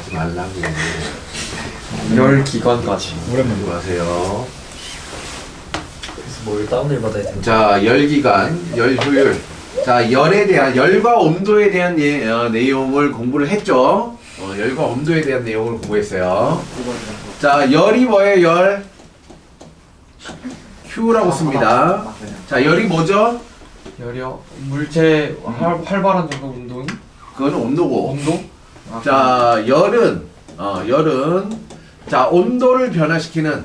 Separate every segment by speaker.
Speaker 1: 하지 말라고.
Speaker 2: 열 기간까지.
Speaker 1: 오랜만에 하세요.
Speaker 2: 그래서 뭘 다운을 받아야 되나?
Speaker 1: 자, 열기간, 열효율. 자, 열에 대한, 열과 온도에 대한 내용을 공부를 했죠. 열과 온도에 대한 내용을 공부했어요. 자, 열이 뭐예요, 열? Q라고 씁니다. 자, 열이 뭐죠?
Speaker 2: 열이요? 물체 활발한 정도 운동이?
Speaker 1: 그거는 온도고.
Speaker 2: 온도?
Speaker 1: 자, 열은, 자, 온도를 변화시키는,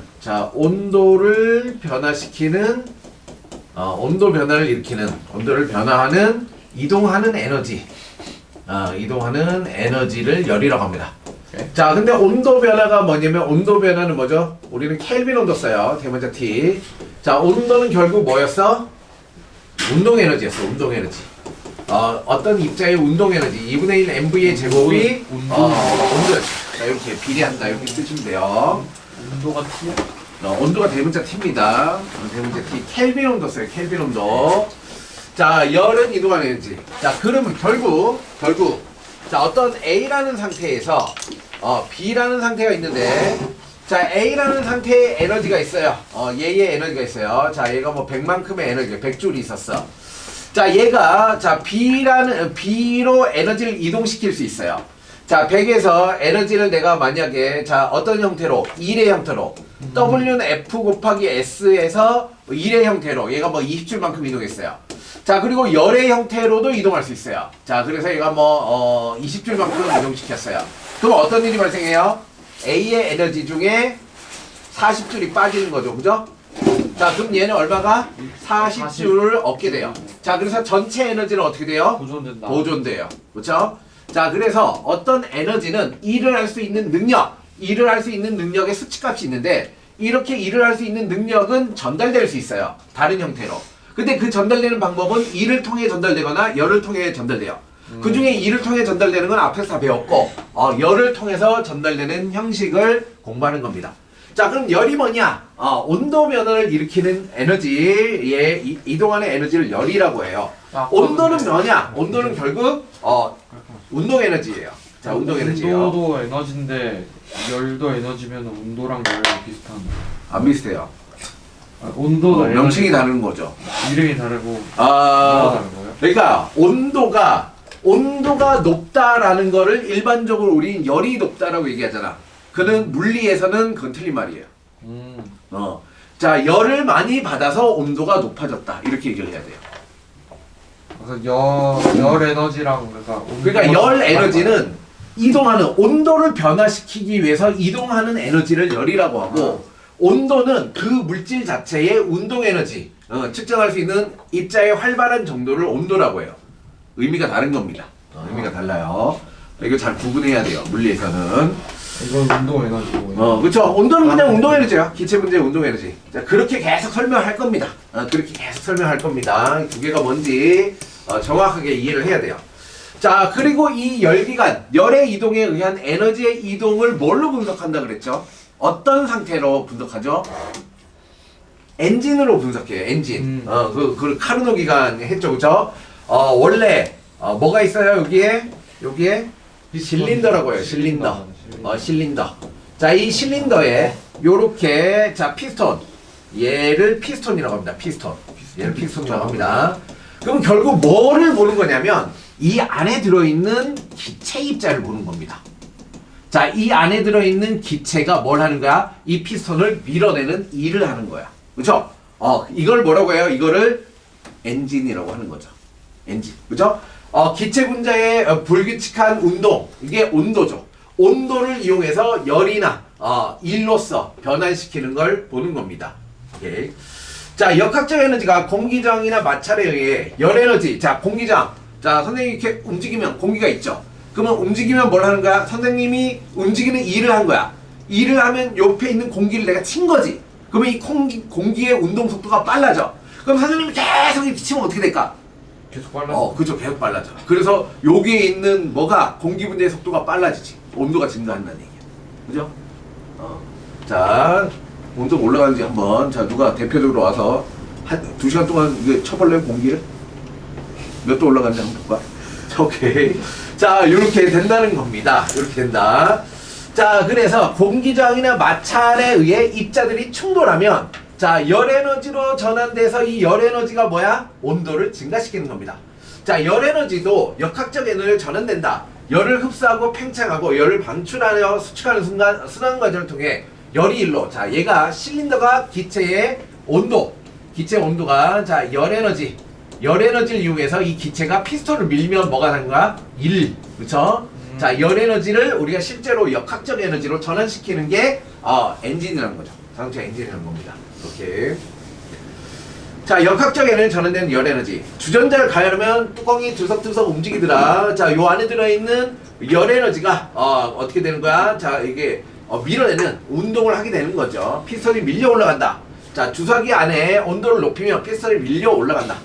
Speaker 1: 온도 변화를 일으키는, 온도를 변화하는, 이동하는 에너지. 이동하는 에너지를 열이라고 합니다. 자, 근데 온도 변화가 뭐냐면, 온도 변화는 뭐죠? 우리는 켈빈 온도 써요. 대문자 T. 자, 온도는 결국 뭐였어? 운동 에너지였어, 운동 에너지. 어떤 입자의 운동 에너지 2분의 1 mv의 제곱이 온도였어. 자, 이렇게 비례한다. 이렇게 쓰시면 돼요.
Speaker 2: 온도가 T야?
Speaker 1: 온도가 대문자 T입니다. 대문자 T. 켈빈 온도 써요. 켈빈 온도. 자, 열은 이동하는 에너지. 자, 그러면 결국 자, 어떤 A라는 상태에서 B라는 상태가 있는데, 자, A라는 상태에 에너지가 있어요. 얘의 에너지가 있어요. 자, 얘가 뭐 100만큼의 에너지가 100줄이 있었어. 자, 얘가 B로 에너지를 이동시킬 수 있어요. 자, 100에서 에너지를 내가 만약에 어떤 형태로 1의 형태로 W는 F 곱하기 S에서 1의 형태로 얘가 뭐 20줄만큼 이동했어요. 자, 그리고 열의 형태로도 이동할 수 있어요. 자, 그래서 얘가 뭐 20줄만큼 이동시켰어요. 그럼 어떤 일이 발생해요? A의 에너지 중에 40줄이 빠지는 거죠. 그죠? 자, 그럼 얘는 얼마가? 40줄을 얻게 돼요. 자, 그래서 전체 에너지는 어떻게 돼요?
Speaker 2: 보존된다.
Speaker 1: 보존돼요. 그렇죠? 자, 그래서 어떤 에너지는 일을 할 수 있는 능력의 수치값이 있는데, 이렇게 일을 할 수 있는 능력은 전달될 수 있어요. 다른 형태로. 근데 그 전달되는 방법은 일을 통해 전달되거나 열을 통해 전달돼요. 그 중에 일을 통해 전달되는 건 앞에서 다 배웠고, 열을 통해서 전달되는 형식을 공부하는 겁니다. 자, 그럼 열이 뭐냐? 온도 변화를 일으키는 에너지에 이동하는 에너지를 열이라고 해요. 온도는 뭐냐? 온도는 결국 운동 에너지예요. 자, 운동 에너지예요.
Speaker 2: 온도도 에너지인데 열도 에너지면 온도랑 열이 비슷한.
Speaker 1: 안 비슷해요.
Speaker 2: 온도도 에너지.
Speaker 1: 명칭이 다른 거죠.
Speaker 2: 이름이 다르고 뭐가 다른 거예요?
Speaker 1: 그러니까 온도가 높다라는 거를 일반적으로 우리는 열이 높다라고 얘기하잖아. 그는 물리에서는 그건 틀린 말이에요. 자, 열을 많이 받아서 온도가 높아졌다. 이렇게 얘기를 해야 돼요.
Speaker 2: 그래서 열 에너지랑
Speaker 1: 그러니까 열 에너지는 이동하는 온도를 변화시키기 위해서 이동하는 에너지를 열이라고 하고, 온도는 그 물질 자체의 운동 에너지, 측정할 수 있는 입자의 활발한 정도를 온도라고 해요. 의미가 다른 겁니다. 의미가 달라요. 이거 잘 구분해야 돼요. 물리에서는.
Speaker 2: 이건 운동 에너지고.
Speaker 1: 그렇죠. 온도는 그냥 운동 에너지야. 기체 문제의 운동 에너지. 자, 그렇게 계속 설명할 겁니다. 두 개가 뭔지 정확하게 이해를 해야 돼요. 자, 그리고 이 열기관, 열의 이동에 의한 에너지의 이동을 뭘로 분석한다 그랬죠? 어떤 상태로 분석하죠? 엔진으로 분석해요. 엔진. 그 카르노 기관 했죠, 그죠? 원래 뭐가 있어요? 여기에 실린더라고 해요. 실린더. 자, 이 실린더에 요렇게 피스톤. 얘를 피스톤이라고 합니다. 얘를 피스톤이라고 합니다. 그럼 결국 뭐를 보는 거냐면 이 안에 들어있는 기체 입자를 보는 겁니다. 자, 이 안에 들어있는 기체가 뭘 하는 거야? 이 피스톤을 밀어내는 일을 하는 거야. 그쵸? 이걸 뭐라고 해요? 이거를 엔진이라고 하는 거죠. 엔진. 그죠? 기체 분자의 불규칙한 운동. 이게 온도죠. 온도를 이용해서 열이나 일로서 변환시키는 걸 보는 겁니다. 오케이. 자, 역학적 에너지가 공기저항이나 마찰에 의해 열 에너지. 자, 공기저항. 자, 선생님이 이렇게 움직이면 공기가 있죠. 그러면 움직이면 뭘 하는 거야? 선생님이 움직이는 일을 한 거야. 일을 하면 옆에 있는 공기를 내가 친 거지. 그러면 이 공기의 운동 속도가 빨라져. 그럼 선생님이 계속 이렇게 치면 어떻게 될까?
Speaker 2: 계속 빨라져.
Speaker 1: 그죠. 계속 빨라져. 그래서 여기에 있는 공기 분자의 속도가 빨라지지. 온도가 증가한다는 얘기야. 그죠? 자, 온도 올라가는지 한번, 누가 대표적으로 와서 한 2시간 동안 이거 쳐볼래요, 공기를? 몇 도 올라가는지 한번 볼까? 오케이. 자, 이렇게 된다는 겁니다. 이렇게 된다. 자, 그래서 공기저항이나 마찰에 의해 입자들이 충돌하면 자, 열에너지로 전환돼서 이 열에너지가 뭐야? 온도를 증가시키는 겁니다. 자, 열에너지도 역학적 에너지로 전환된다. 열을 흡수하고 팽창하고 열을 방출하여 수축하는 순간 순환 과정을 통해 열이 일로. 자, 얘가 실린더가 기체의 온도, 기체 온도가 자, 열에너지를 이용해서 이 기체가 피스톤을 밀면 뭐가 되는 거야? 그쵸? 자, 열에너지를 우리가 실제로 역학적 에너지로 전환시키는 게 엔진이라는 거죠. 자동차 엔진이라는 겁니다. 이렇게. 자, 역학적 에너지 전환되는 열에너지. 주전자를 가열하면 뚜껑이 들썩들썩 움직이더라. 자, 요 안에 들어있는 열에너지가 어떻게 되는 거야? 자, 이게 밀어내는 운동을 하게 되는 거죠. 피스톤이 밀려 올라간다. 자, 주사기 안에 온도를 높이면 피스톤이 밀려 올라간다.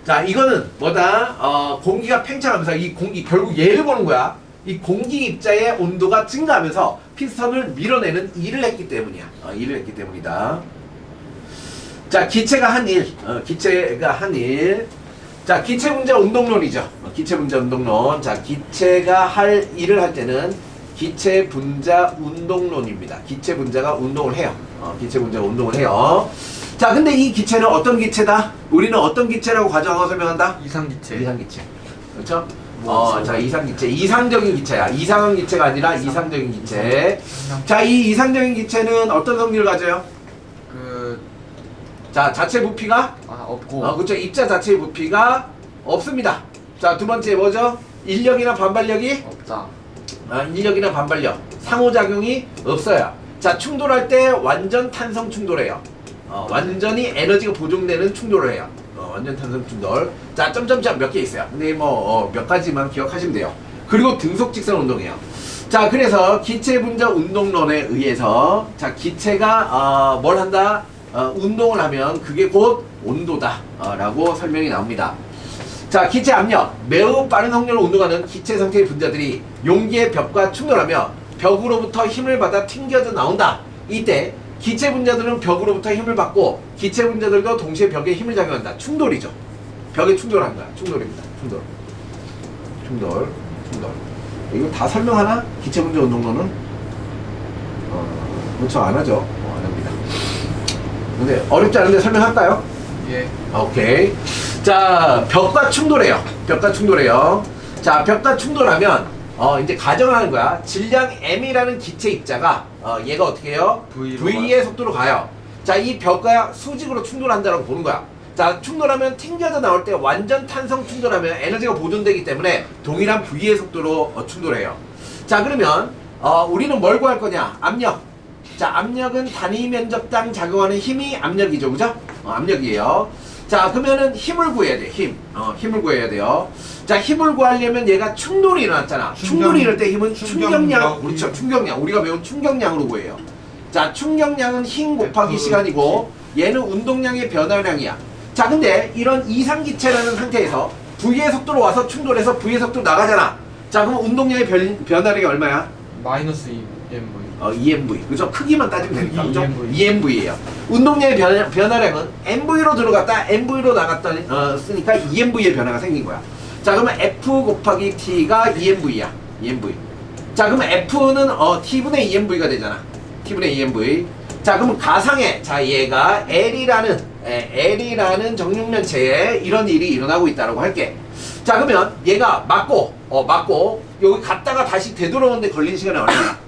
Speaker 1: 자, 이거는 뭐다? 공기가 팽창하면서 이 공기, 결국 얘를 보는 거야. 이 공기 입자의 온도가 증가하면서 피스톤을 밀어내는 일을 했기 때문이야. 일을 했기 때문이다. 자, 기체가 한 일. 자, 기체 분자 운동론이죠. 기체 분자 운동론. 자, 기체가 할 일을 할 때는 기체 분자 운동론입니다. 기체 분자가 운동을 해요. 기체 분자가 운동을 해요. 자, 근데 이 기체는 어떤 기체다? 우리는 어떤 기체라고 가정하고 설명한다?
Speaker 2: 이상기체.
Speaker 1: 이상기체. 그렇죠? 자, 이상기체. 이상적인 기체야. 이상한 기체가 아니라 이상적인 기체. 자, 이 이상적인 기체는 어떤 성질을 가져요? 자, 자체 부피가?
Speaker 2: 없고.
Speaker 1: 그렇죠. 입자 자체의 부피가 없습니다. 자, 두 번째 뭐죠? 인력이나 반발력이?
Speaker 2: 없다.
Speaker 1: 인력이나 반발력. 상호작용이 없어요. 자, 충돌할 때 완전 탄성 충돌해요. 완전히 에너지가 보존되는 충돌을 해요. 완전 탄성 충돌. 자, 점점점 몇 개 있어요. 근데 뭐 몇 가지만 기억하시면 돼요. 그리고 등속 직선 운동이에요. 자, 그래서 기체 분자 운동론에 의해서 자, 기체가 뭘 한다? 운동을 하면 그게 곧 온도다 라고 설명이 나옵니다. 자, 기체 압력. 매우 빠른 속력으로 운동하는 기체 상태의 분자들이 용기의 벽과 충돌하며 벽으로부터 힘을 받아 튕겨져 나온다. 이때 기체 분자들은 벽으로부터 힘을 받고 기체 분자들도 동시에 벽에 힘을 작용한다. 충돌이죠. 벽에 충돌한 거야. 충돌입니다. 충돌. 이거 다 설명하나? 기체 분자 운동론은? 그렇죠. 안 하죠. 안 합니다. 근데 어렵지 않은데 설명할까요?
Speaker 2: 예.
Speaker 1: 오케이. 자, 벽과 충돌해요. 자, 벽과 충돌하면 이제 가정하는 거야. 질량 m이라는 기체 입자가 얘가 어떻게 해요? v의 속도로 가요. 자, 이 벽과 수직으로 충돌한다라고 보는 거야. 자, 충돌하면 튕겨져 나올 때 완전 탄성 충돌하면 에너지가 보존되기 때문에 동일한 v의 속도로 충돌해요. 자, 그러면 우리는 뭘 구할 거냐? 압력. 자, 압력은 단위 면적당 작용하는 힘이 압력이죠. 그죠? 압력이에요. 자, 그러면은 힘을 구해야 돼. 힘을 구해야 돼요. 자, 힘을 구하려면 얘가 충돌이 일어났잖아. 충돌이 일어날 때 힘은 충격량. 그렇죠. 충격량. 우리가 배운 충격량으로 구해요. 자, 충격량은 힘 곱하기 시간이고 얘는 운동량의 변화량이야. 자, 근데 이런 이상기체라는 상태에서 V의 속도로 와서 충돌해서 V의 속도로 나가잖아. 자, 그럼 운동량의 변화량이 얼마야?
Speaker 2: 마이너스 2mv.
Speaker 1: EMV. 그죠? 크기만 따지면 되니까. 그죠?
Speaker 2: EMV.
Speaker 1: EMV예요. 운동량의 변화량은 MV로 들어갔다 MV로 나갔다 쓰니까 EMV의 변화가 생긴 거야. 자, 그러면 F 곱하기 T가 EMV야. EMV. 자, 그러면 F는 T분의 EMV가 되잖아. T분의 EMV. 자, 그러면 가상의 얘가 L이라는 정육면체에 이런 일이 일어나고 있다고 할게. 자, 그러면 얘가 맞고 여기 갔다가 다시 되돌아오는데 걸리는 시간이 얼마나?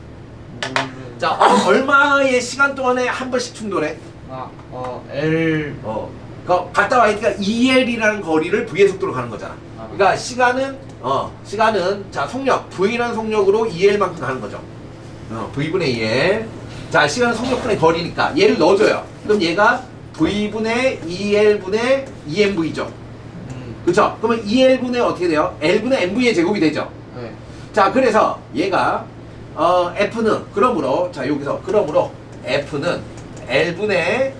Speaker 1: 자, 얼마의 시간 동안에 한 번씩 충돌해?
Speaker 2: L.
Speaker 1: 그러니까 갔다 와니까 EL이라는 거리를 V의 속도로 가는 거잖아. 그러니까 시간은 자, 속력 V라는 속력으로 EL만큼 가는 거죠. V분의 EL. 자, 시간은 속력분의 거리니까 얘를 넣어줘요. 그럼 얘가 V분의 EL분의 EMV죠. 그쵸? 그러면 EL분의 어떻게 돼요? L분의 MV의 제곱이 되죠.
Speaker 2: 네.
Speaker 1: 자, 그래서 얘가 F는 그러므로 F는 L분의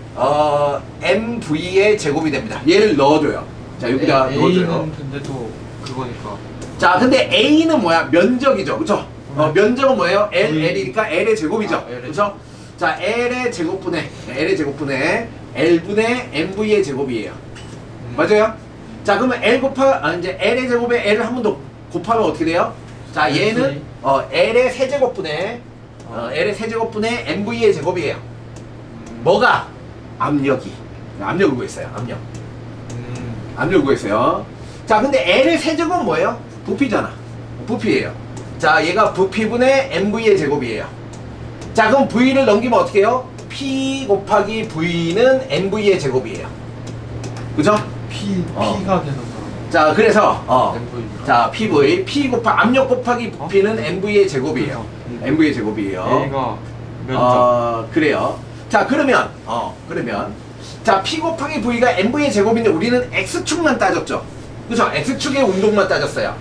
Speaker 1: MV의 제곱이 됩니다. 얘를 넣어줘요. 자, 여기다 넣어줘요.
Speaker 2: A는 근데 또 그거니까.
Speaker 1: 자, 근데 A는 뭐야? 면적이죠. 그쵸? 면적은 뭐예요? L이니까 L의 제곱이죠. 그쵸? 자, L의 제곱분의 L분의 MV의 제곱이에요. 맞아요? 자, 그러면 이제 L의 제곱에 L을 한 번 더 곱하면 어떻게 돼요? 자, 얘는 L의 세제곱분의 L의 세제곱분의 MV의 제곱이에요. 뭐가? 압력이. 압력을 구했어요. 압력을 구했어요. 자, 근데 L의 세제곱은 뭐예요? 부피잖아. 부피예요. 자, 얘가 부피분의 MV의 제곱이에요. 자, 그럼 V를 넘기면 어떻게 해요? P 곱하기 V는 MV의 제곱이에요. 그죠?
Speaker 2: P가 계속
Speaker 1: 자, 그래서
Speaker 2: MV.
Speaker 1: 자, PV, P 곱하기 압력 곱하기 부피는 MV의 제곱이에요. MV의 제곱이에요.
Speaker 2: A가 면적.
Speaker 1: 그래요. 자, 그러면 자, P 곱하기 V가 MV의 제곱인데 우리는 X축만 따졌죠. 그죠? X축의 운동만 따졌어요.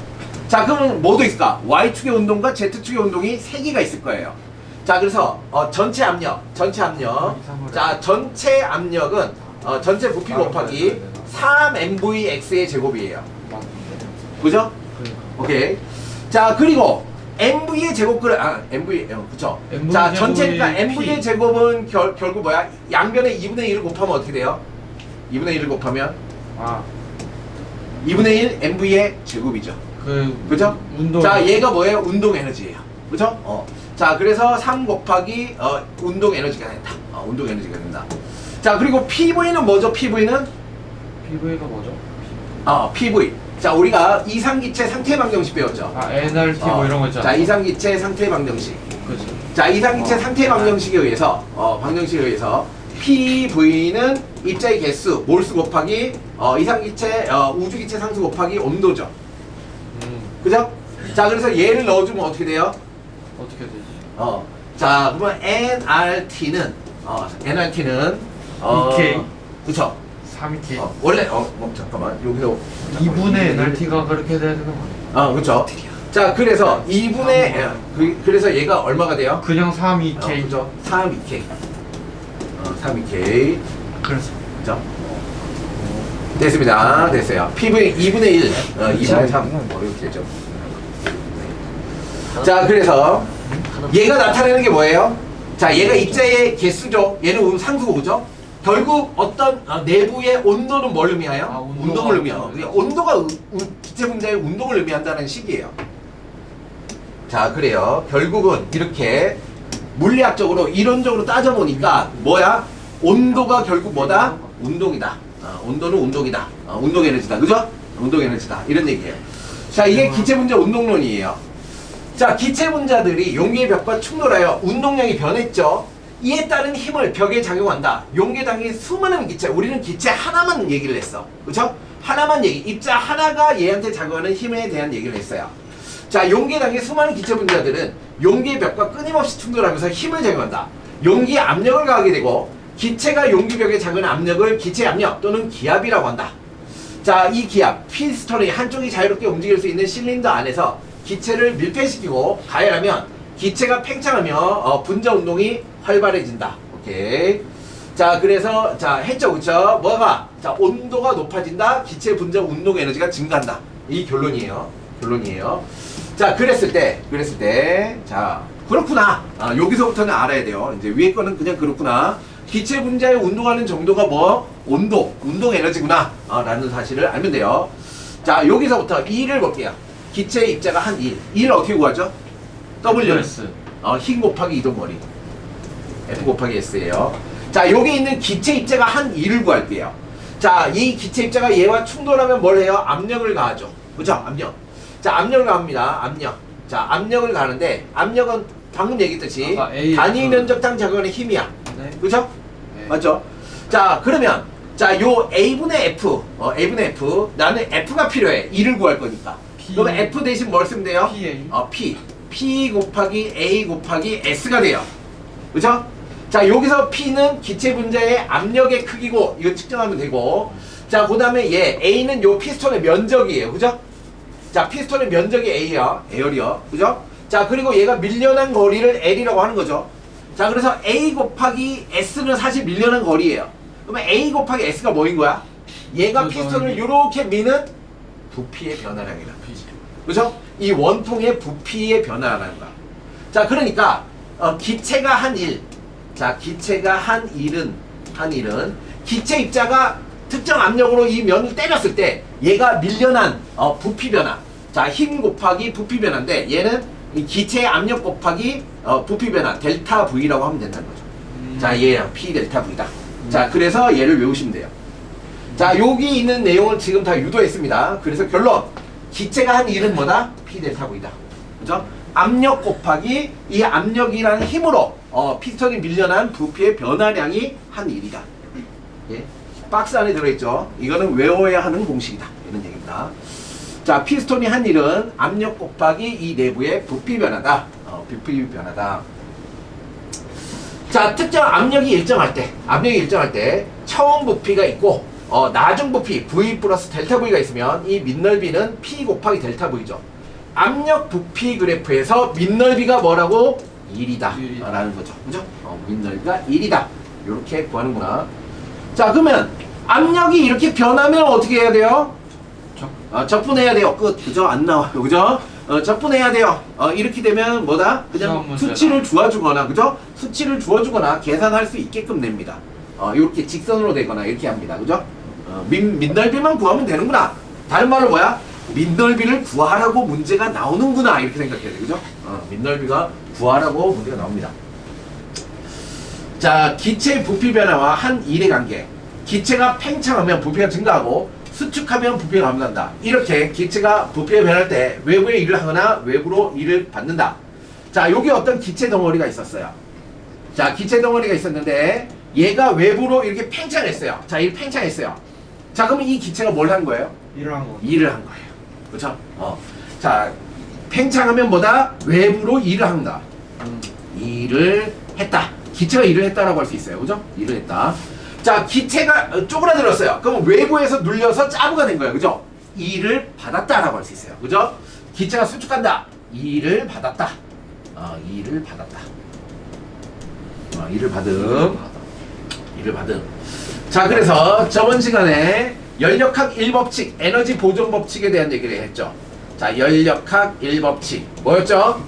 Speaker 1: 자, 그러면 뭐도 있을까? Y축의 운동과 Z축의 운동이 3개가 있을 거예요. 자, 그래서 전체 압력. 자, 전체 압력은 전체 부피 곱하기 3MVX의 제곱이에요. 그죠? 오케이. 자, 그리고 MV의 제곱을 그쵸? 자, 전체니까 MV의 제곱은 결국 뭐야? 양변에 2분의 1을 곱하면 어떻게 돼요? 2분의 1을 곱하면 2분의 1 MV의 제곱이죠. 그죠?
Speaker 2: 운동.
Speaker 1: 자, 얘가 뭐예요? 운동 에너지예요. 그죠? 자, 그래서 3 곱하기 운동 에너지가 된다. 운동 에너지가 된다. 자, 그리고 PV는 뭐죠? PV는
Speaker 2: PV가 뭐죠?
Speaker 1: PV. 자, 우리가 이상기체 상태 방정식 배웠죠.
Speaker 2: NRT 뭐 이런 거 있잖아.
Speaker 1: 자, 이상기체 상태 방정식.
Speaker 2: 그치.
Speaker 1: 자, 이상기체 상태 방정식에 의해서 PV는 입자의 개수 몰수 곱하기 이상기체 우주기체 상수 곱하기 온도죠. 그죠? 자, 그래서 얘를 넣어주면 어떻게 돼요?
Speaker 2: 어떻게 되지?
Speaker 1: 자, 그러면 NRT는
Speaker 2: EK.
Speaker 1: 그쵸?
Speaker 2: 3K.
Speaker 1: 원래 잠깐만 여기서
Speaker 2: 2분의 NRT가 그렇게 되는 거.
Speaker 1: 그쵸? 자, 그래서 2분의 그래서 얘가 얼마가 돼요?
Speaker 2: 그냥 3EK.
Speaker 1: 그죠? 3EK. 3EK.
Speaker 2: 그래서.
Speaker 1: 그죠? 됐습니다. 됐어요. PV 2분의 1, 2분의 3 이렇게 죠. 자, 그래서 얘가 나타내는 게 뭐예요? 자, 얘가 입자의 개수죠. 얘는 상수고, 그죠? 결국 어떤 내부의 온도는 뭘 의미해요? 운동을 의미해요. 온도가 기체 분자의 운동을 의미한다는 식이에요. 자, 그래요. 결국은 이렇게 물리학적으로 이론적으로 따져보니까 뭐야? 온도가 결국 뭐다? 운동이다. 온도는 운동이다. 운동 에너지다. 그죠? 운동 에너지다. 이런 얘기예요. 자, 이게 기체 분자 운동론이에요. 자, 기체 분자들이 용기의 벽과 충돌하여 운동량이 변했죠. 이에 따른 힘을 벽에 작용한다. 용기에 당긴 수많은 기체. 우리는 기체 하나만 얘기를 했어. 그쵸? 하나만 입자 하나가 얘한테 작용하는 힘에 대한 얘기를 했어요. 자, 용기에 당긴 수많은 기체 분자들은 용기의 벽과 끊임없이 충돌하면서 힘을 작용한다. 용기에 압력을 가하게 되고 기체가 용기벽에 작용하는 압력을 기체 압력 또는 기압이라고 한다. 자, 이 기압, 피스톤이 한쪽이 자유롭게 움직일 수 있는 실린더 안에서 기체를 밀폐시키고 가열하면 기체가 팽창하며 분자 운동이 활발해진다. 오케이. 자, 그래서 했죠, 그쵸? 뭐가? 자, 온도가 높아진다. 기체 분자 운동 에너지가 증가한다. 이 결론이에요. 자, 그랬을 때, 자, 그렇구나. 여기서부터는 알아야 돼요. 이제 위에 거는 그냥 그렇구나. 기체 분자의 운동하는 정도가 뭐? 운동 에너지구나. 라는 사실을 알면 돼요. 자, 여기서부터 2를 볼게요. 기체 입자가 한 1 어떻게 구하죠? W 힘 곱하기 이동거리 F 곱하기 S예요. 자, 여기 있는 기체 입자가 한 2를 구할게요. 자, 이 기체 입자가 얘와 충돌하면 뭘 해요? 압력을 가하죠. 그죠? 압력. 자, 압력을 가합니다. 자, 압력을 가하는데 압력은 방금 얘기했듯이 단위 면적당 작용하는 힘이야.
Speaker 2: 네.
Speaker 1: 그죠?
Speaker 2: 네.
Speaker 1: 맞죠? 자, 그러면 자, 요 A분의 F 나는 F가 필요해. 2를 구할 거니까. 그러면 F 대신 뭘 쓰면 돼요? P 곱하기 A 곱하기 S가 돼요. 그죠? 자, 여기서 P는 기체 분자의 압력의 크기고 이거 측정하면 되고, 자, 그 다음에 얘 A는 요 피스톤의 면적이에요. 그죠? 자, 피스톤의 면적이 A야. 에어리어. 그죠? 자, 그리고 얘가 밀려난 거리를 L이라고 하는 거죠. 자, 그래서 A 곱하기 S는 사실 밀려난 거리예요. 그러면 A 곱하기 S가 뭐인 거야? 얘가 피스톤을 이렇게 미는 부피의 변화량이다. 그죠? 이 원통의 부피의 변화라는 거야. 자, 그러니까 기체가 한 1. 자, 기체가 한 1은 기체 입자가 특정 압력으로 이 면을 때렸을 때 얘가 밀려난 부피 변화. 자, 힘 곱하기 부피 변화인데 얘는 이 기체의 압력 곱하기 부피 변화 델타 V라고 하면 된다는 거죠. 자, 얘랑 P 델타 V다. 자, 그래서 얘를 외우시면 돼요. 자, 여기 있는 내용은 지금 다 유도했습니다. 그래서 결론, 기체가 한 일은 뭐다? P 델타 V다. 그죠? 압력 곱하기 이 압력이라는 힘으로 피스톤이 밀려난 부피의 변화량이 한 일이다. 예? 박스 안에 들어있죠. 이거는 외워야 하는 공식이다. 이런 얘기입니다. 자, 피스톤이 한 일은 압력 곱하기 이 내부의 부피 변화다. 부피 변화다. 자, 특정 압력이 일정할 때 처음 부피가 있고 나중 부피 V 플러스 델타 V가 있으면 이 밑넓이는 P 곱하기 델타 V죠. 압력 부피 그래프에서 밑넓이가 뭐라고? 1이다 라는 거죠. 그죠? 밑넓이가 1이다. 이렇게 구하는구나. 자, 그러면 압력이 이렇게 변하면 어떻게 해야 돼요? 적분해야 돼요. 끝. 그죠? 안 나와요. 그죠? 적분해야 돼요. 이렇게 되면 뭐다? 그냥 수치를 주어주거나, 그죠? 수치를 주어주거나 계산할 수 있게끔 냅니다. 이렇게 직선으로 되거나 이렇게 합니다. 그죠? 밑넓이만 구하면 되는구나. 다른 말로 뭐야? 밑넓이를 구하라고 문제가 나오는구나. 이렇게 생각해야 돼. 그죠? 밑넓이가 구하라고 문제가 나옵니다. 자, 기체 부피 변화와 한 일의 관계. 기체가 팽창하면 부피가 증가하고 수축하면 부피가 감소한다. 이렇게 기체가 부피가 변할 때 외부에 일을 하거나 외부로 일을 받는다. 자, 여기 어떤 기체 덩어리가 있었어요. 자, 기체 덩어리가 있었는데 얘가 외부로 이렇게 팽창했어요. 자, 이 팽창했어요. 자, 그러면 이 기체가 뭘 한 거예요?
Speaker 2: 일을 한 거.
Speaker 1: 일을 한 거예요. 그렇죠? 자, 팽창하면 뭐다? 외부로 일을 한다. 일을 했다. 기체가 일을 했다라고 할 수 있어요. 그죠? 일을 했다. 자, 기체가 쪼그라들었어요. 그럼 외부에서 눌려서 짜부가 된 거예요. 그죠? 일을 받았다라고 할 수 있어요. 그죠? 기체가 수축한다. 일을 받았다. 일을 받았다. 일을 받음. 자, 그래서 저번 시간에 연력학 1법칙, 에너지 보존 법칙에 대한 얘기를 했죠. 자, 연력학 1법칙. 뭐였죠?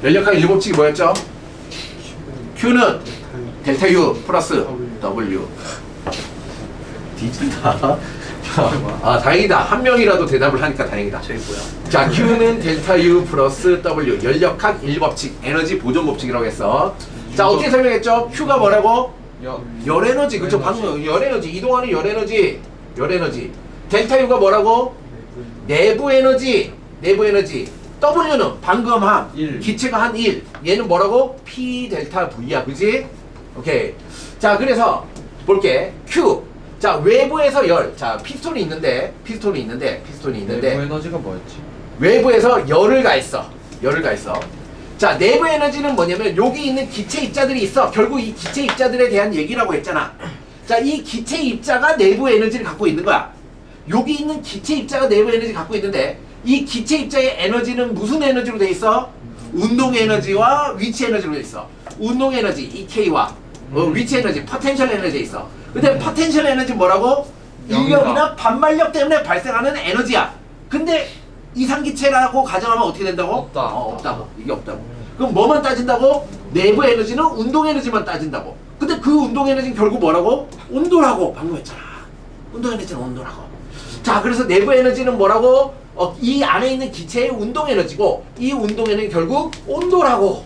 Speaker 1: 연력학 1법칙이 뭐였죠? Q는 델타 U 플러스 W. 뒤진다. 다행이다. 한 명이라도 대답을 하니까 다행이다. 자, Q는 델타 U 플러스 W. 연력학 1법칙, 에너지 보존 법칙이라고 했어. 자, 어떻게 설명했죠? Q가 뭐라고? 열에너지. 그쵸? 방금 열에너지. 이동하는 열에너지. 델타 U가 뭐라고? 내부 에너지. W는 방금 한
Speaker 2: 1.
Speaker 1: 기체가 한 1. 얘는 뭐라고? P 델타 V야. 그지? 오케이. 자, 그래서 볼게. Q. 자, 외부에서 열. 자, 피스톤이 있는데
Speaker 2: 내부 에너지가 뭐였지?
Speaker 1: 외부에서 열을 가했어. 자, 내부 에너지는 뭐냐면 여기 있는 기체 입자들이 있어. 결국 이 기체 입자들에 대한 얘기라고 했잖아. 자, 이 기체 입자가 내부 에너지를 갖고 있는 거야. 여기 있는 기체 입자가 내부 에너지를 갖고 있는데 이 기체 입자의 에너지는 무슨 에너지로 돼 있어? 운동 에너지와 위치 에너지로 돼 있어. 운동 에너지 EK와 위치 에너지 포텐셜 에너지에 있어. 근데 포텐셜 에너지 뭐라고? 인력이나 반발력 때문에 발생하는 에너지야. 근데 이상기체라고 가정하면 어떻게 된다고? 없다고. 이게 없다고. 그럼 뭐만 따진다고? 내부 에너지는 운동 에너지만 따진다고. 근데 그 운동 에너지는 결국 뭐라고? 온도라고. 방금 했잖아. 운동 에너지는 온도라고. 자, 그래서 내부 에너지는 뭐라고? 이 안에 있는 기체의 운동 에너지고 이 운동 에너지는 결국 온도라고.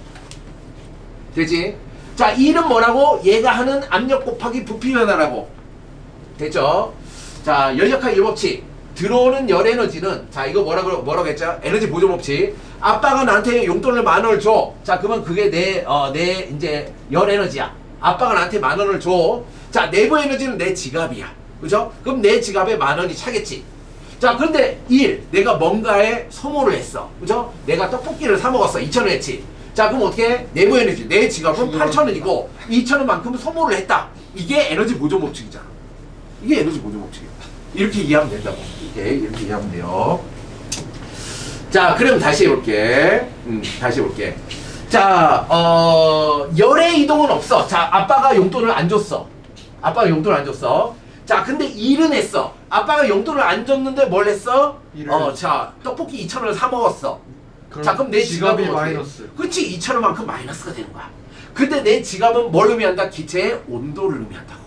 Speaker 1: 되지? 자, E는 뭐라고? 얘가 하는 압력 곱하기 부피 변화라고. 됐죠? 자, 연력학 1법칙. 들어오는 열 에너지는, 자, 이거 뭐라고 했죠? 에너지 보존 법칙. 아빠가 나한테 용돈을 10,000원을 줘. 자, 그러면 그게 내 이제 열 에너지야. 아빠가 나한테 10,000원을 줘. 자, 내부 에너지는 내 지갑이야. 그죠? 그럼 내 지갑에 10,000원이 차겠지. 자, 그런데 1. 내가 뭔가에 소모를 했어. 그죠? 내가 떡볶이를 사 먹었어. 2,000원 했지. 자, 그럼 어떻게 해? 내부 에너지. 내 지갑은 8,000원이고 2,000원만큼 소모를 했다. 이게 에너지 보존 법칙이잖아. 이게 에너지 보존 법칙이야. 이렇게 이해하면 된다고. 이렇게 이해하면 돼요. 자, 그럼 다시 해볼게. 자, 열의 이동은 없어. 자, 아빠가 용돈을 안 줬어. 자, 근데 일은 했어. 아빠가 용돈을 안 줬는데 뭘 했어? 자, 떡볶이 2,000원을 사 먹었어. 자, 그럼 내 지갑이
Speaker 2: 마이너스.
Speaker 1: 그렇지, 2,000원만큼 마이너스가 되는 거야. 근데 내 지갑은 뭘 의미한다? 기체의 온도를 의미한다고.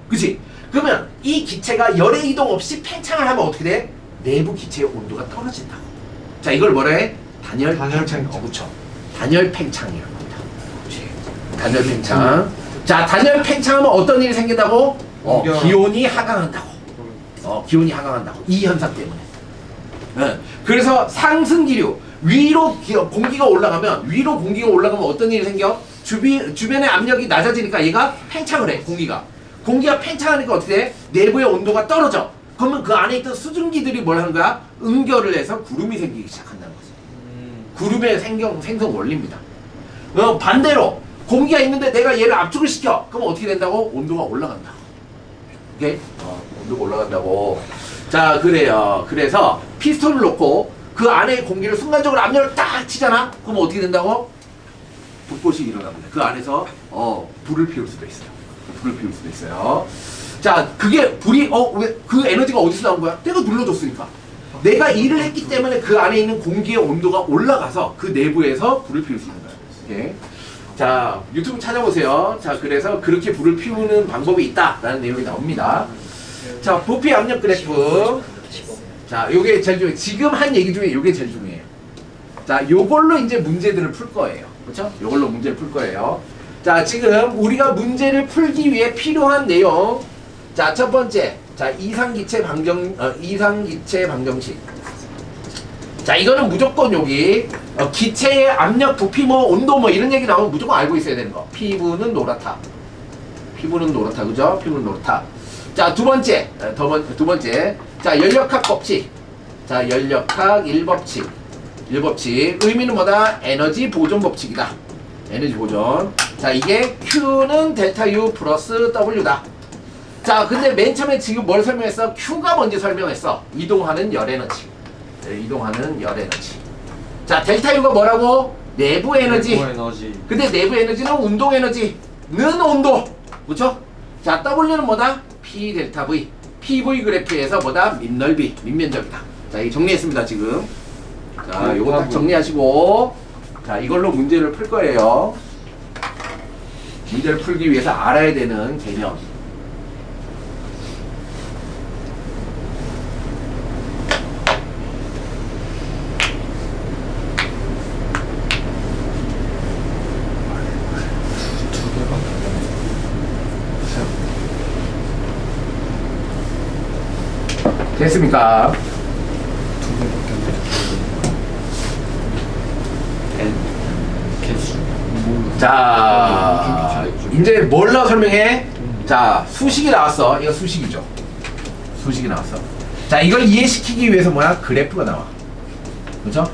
Speaker 1: 그치? 그러면 이 기체가 열의 이동 없이 팽창을 하면 어떻게 돼? 내부 기체의 온도가 떨어진다고. 자, 이걸 뭐라 해? 단열
Speaker 2: 단열
Speaker 1: 팽창.
Speaker 2: 팽창.
Speaker 1: 그쵸. 단열 팽창이라고 합니다. 단열 팽창. 자, 단열 팽창하면 어떤 일이 생긴다고? 기온이 하강한다고. 기온이 하강한다고. 이 현상 때문에. 그래서 상승 기류. 위로 공기가 올라가면 어떤 일이 생겨? 주변의 압력이 낮아지니까 얘가 팽창을 해. 공기가 팽창하니까 어떻게 돼? 내부의 온도가 떨어져. 그러면 그 안에 있던 수증기들이 뭘 하는 거야? 응결을 해서 구름이 생기기 시작한다는 거지. 구름의 생성 원리입니다. 반대로 공기가 있는데 내가 얘를 압축을 시켜. 그럼 어떻게 된다고? 온도가 올라간다. 오케이? 온도가 올라간다고. 자, 그래요. 그래서 피스톤을 놓고 그 안에 공기를 순간적으로 압력을 딱 치잖아. 그럼 어떻게 된다고? 불꽃이 일어납니다. 그 안에서 불을 피울 수도 있어요. 자, 그게 불이 왜 그 에너지가 어디서 나온 거야? 내가 눌러줬으니까. 내가 일을 했기 때문에 그 안에 있는 공기의 온도가 올라가서 그 내부에서 불을 피울 수 있는 거야. 오케이? 자, 유튜브 찾아보세요. 자, 그래서 그렇게 불을 피우는 방법이 있다라는 내용이 나옵니다. 자, 부피 압력 그래프. 자, 요게 제일 중요해요. 지금 한 얘기 중에 요게 제일 중요해요. 자, 요걸로 이제 문제들을 풀 거예요. 그렇죠? 요걸로 문제를 풀 거예요. 자, 지금 우리가 문제를 풀기 위해 필요한 내용. 자, 첫 번째. 자, 이상기체 방정식. 자, 이거는 무조건 여기 기체의 압력, 부피, 온도 이런 얘기 나오면 무조건 알고 있어야 되는 거. 피부는 노랗다. 그죠? 피부는 노랗다. 자, 두 번째. 자, 연력학 법칙. 자, 연력학 1법칙. 의미는 뭐다? 에너지 보존 법칙이다. 에너지 보존. 자, 이게 Q는 델타 U 플러스 W다. 자, 근데 맨 처음에 지금 뭘 설명했어? Q가 먼저 설명했어. 이동하는 열 에너지. 자, 델타 U가 뭐라고? 내부 에너지. 근데 내부 에너지는 운동 에너지는 온도. 그쵸? 자, W는 뭐다? P 델타 V. PV 그래프에서 뭐다? 민넓이, 민면적이다. 자, 이 정리했습니다, 지금. 자, 요거 딱 정리하시고, 자, 이걸로 문제를 풀 거예요. 문제를 풀기 위해서 알아야 되는 개념. 됐습니까? 자, 이제 뭘로 설명해? 자, 수식이 나왔어. 이거 수식이죠. 수식이 나왔어. 자, 이걸 이해시키기 위해서 뭐야? 그래프가 나와. 그렇죠?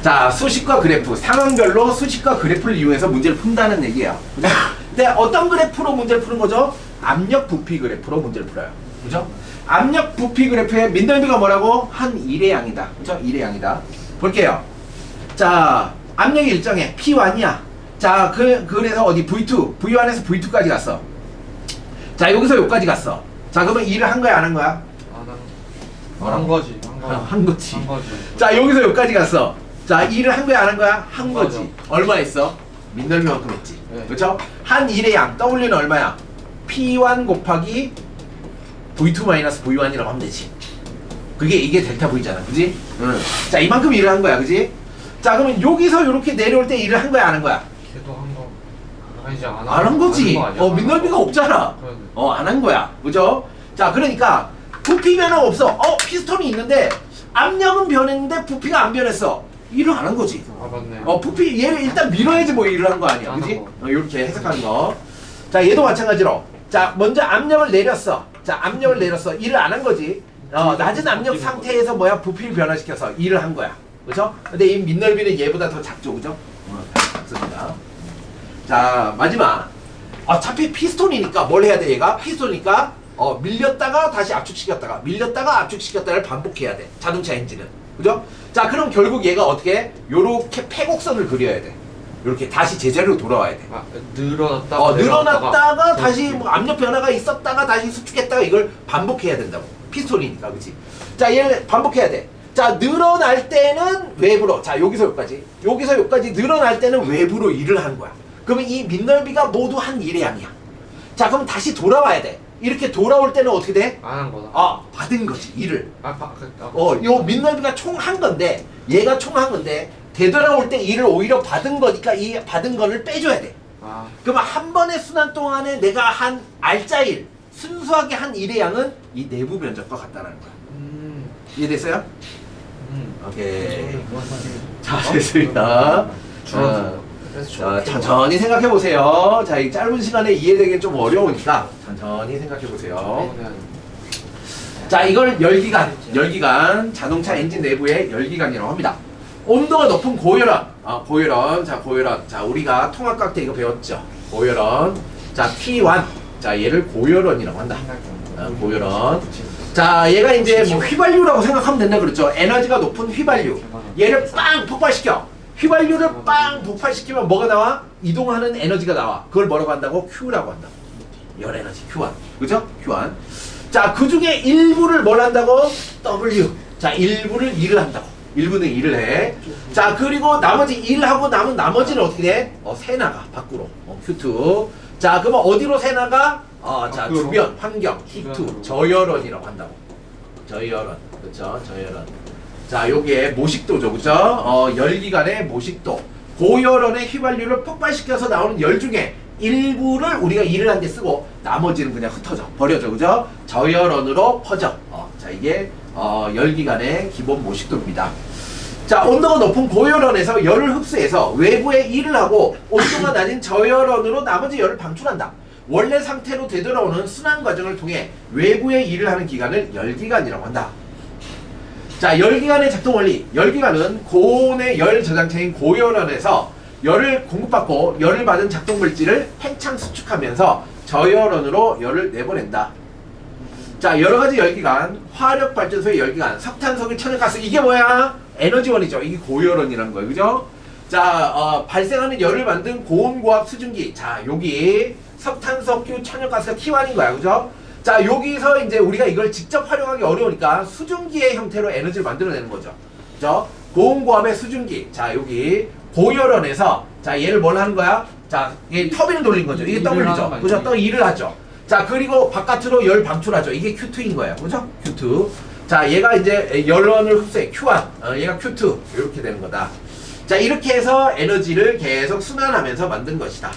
Speaker 1: 자, 수식과 그래프, 상황별로 수식과 그래프를 이용해서 문제를 푼다는 얘기야. 그죠? 근데 어떤 그래프로 문제를 푸는 거죠? 압력 부피 그래프로 문제를 풀어요. 그죠? 압력 부피 그래프의 민넓이가 뭐라고? 한 1의 양이다. 그죠? 1의 양이다. 볼게요. 자, 압력이 일정해. P1이야. 자, 그래서 어디? V2. V1에서 V2까지 갔어. 자, 여기서 여기까지 갔어. 자, 그러면 일을 한 거야, 안 한 거야?
Speaker 2: 한 거지.
Speaker 1: 한 거지. 자, 여기서 여기까지 갔어. 자, 일을 한 거야, 안 한 거야? 한 거지. 얼마 했어? 민넓이만큼 했지.
Speaker 2: 네.
Speaker 1: 그렇죠? 한 1의 양. W는 얼마야? P1 곱하기 V2 마이너스 V1이라고 하면 되지. 이게 델타 V잖아. 그지? 응. 자, 이만큼 일을 한 거야. 그지? 자, 그러면 여기서 이렇게 내려올 때 일을 한 거야, 안 한 거야?
Speaker 2: 걔도 한 거. 아니지, 안
Speaker 1: 한 거지. 민넓이가 없잖아.
Speaker 2: 그러네.
Speaker 1: 안 한 거야. 그죠? 자, 그러니까 부피 변화가 없어. 피스톤이 있는데 압력은 변했는데 부피가 안 변했어. 일을 안 한 거지.
Speaker 2: 맞네.
Speaker 1: 부피 얘를 일단 밀어야지 일을 한 거 아니야.
Speaker 2: 안
Speaker 1: 그지?
Speaker 2: 한 거.
Speaker 1: 이렇게 해석하는 거. 자, 얘도 마찬가지로. 자, 먼저 압력을 내렸어. 자, 압력을 내렸어. 일을 안 한 거지. 낮은 압력 상태에서 부피를 변화시켜서 일을 한 거야. 그죠? 근데 이 민넓이는 얘보다 더 작죠. 그죠? 작습니다. 자, 마지막. 어차피 피스톤이니까 뭘 해야 돼, 얘가? 피스톤이니까 밀렸다가 다시 압축시켰다가 밀렸다가 압축시켰다를 반복해야 돼. 자동차 엔진은. 그죠? 자, 그럼 결국 얘가 어떻게 해? 요렇게 패곡선을 그려야 돼. 요렇게 다시 제자리로 돌아와야 돼. 늘어났다가 다시 압력 변화가 있었다가 다시 수축했다가 이걸 반복해야 된다고. 피스톤이니까. 그치? 자, 얘를 반복해야 돼. 자, 늘어날 때는 외부로. 자, 여기서 여기까지 늘어날 때는 외부로 일을 하는 거야. 그러면 이 민넓이가 모두 한 1의 양이야. 자, 그럼 다시 돌아와야 돼. 이렇게 돌아올 때는 어떻게 돼?
Speaker 2: 안 한 거다.
Speaker 1: 받은 거지, 일을.
Speaker 2: 그,
Speaker 1: 요 민넓이가 총 한 건데 얘가 총한 건데 되돌아올 때 이를 오히려 받은 거니까 이 받은 거를 빼줘야 돼.
Speaker 2: 아,
Speaker 1: 그러면 한 번의 순환 동안에 내가 한 알짜일 순수하게 한 일의 양은 이 내부 면적과 같다는 거야. 이해됐어요? 오케이. 자, 됐습니다. 자, 천천히 생각해 보세요. 자, 이 짧은 시간에 이해되기 좀 어려우니까 천천히 생각해 보세요. 자, 이걸 열기관, 자동차 엔진 내부의 열기관이라고 합니다. 온도가 높은 고열원, 고열원, 자, 우리가 통합과학 때 이거 배웠죠. 고열원, 자, T1, 자, 얘를 고열원이라고 한다. 고열원. 자, 얘가 이제 뭐 휘발유라고 생각하면 된다 그랬죠. 에너지가 높은 휘발유. 얘를 빵 폭발시켜. 휘발유를 빵 폭발시키면 뭐가 나와? 이동하는 에너지가 나와. 그걸 뭐라고 한다고? Q라고 한다고. 열 에너지, Q1. 그죠? Q1. 자, 그 중에 일부를 뭘 한다고? W. 자, 일부를 일을 한다고. 일부는 일을 해. 자, 그리고 나머지 일하고 남은 나머지는 어떻게 돼? 새 나가, 밖으로. Q2. 자, 그러면 어디로 새 나가? 자, 주변, 환경, T2. 저열원이라고 한다고. 저열원. 그렇죠? 저열원. 자, 요게 모식도죠. 그죠? 열기관의 모식도. 고열원의 휘발유를 폭발시켜서 나오는 열 중에 일부를 우리가 일을 한 데 쓰고 나머지는 그냥 흩어져 버려져. 그죠? 저열원으로 퍼져. 자, 이게 열기관의 기본 모식도입니다. 자, 온도가 높은 고열원에서 열을 흡수해서 외부에 일을 하고 온도가 낮은 저열원으로 나머지 열을 방출한다. 원래 상태로 되돌아오는 순환 과정을 통해 외부에 일을 하는 기관을 열기관이라고 한다. 자, 열기관의 작동 원리. 열기관은 고온의 열 저장체인 고열원에서 열을 공급받고 열을 받은 작동 물질을 팽창 수축하면서 저열원으로 열을 내보낸다. 자, 여러가지 열기관, 화력발전소의 열기관, 석탄석유, 천연가스, 이게 뭐야? 에너지원이죠. 이게 고열원이라는 거예요. 그죠? 자, 발생하는 열을 만든 고온고압 수증기. 자, 여기 석탄석유, 천연가스가 T1인 거야. 그죠? 자, 여기서 이제 우리가 이걸 직접 활용하기 어려우니까 수증기의 형태로 에너지를 만들어내는 거죠. 그죠? 고온고압의 수증기. 자, 여기 고열원에서 자, 얘를 뭘 하는 거야? 자, 얘 터빈을 돌린 거죠. 이게 W죠. 그죠? 또 일을 하죠. 자, 그리고 바깥으로 열 방출하죠. 이게 Q2인 거예요. 그죠? Q2. 자, 얘가 이제 열원을 흡수해. Q1. 얘가 Q2. 이렇게 되는 거다. 자, 이렇게 해서 에너지를 계속 순환하면서 만든 것이다.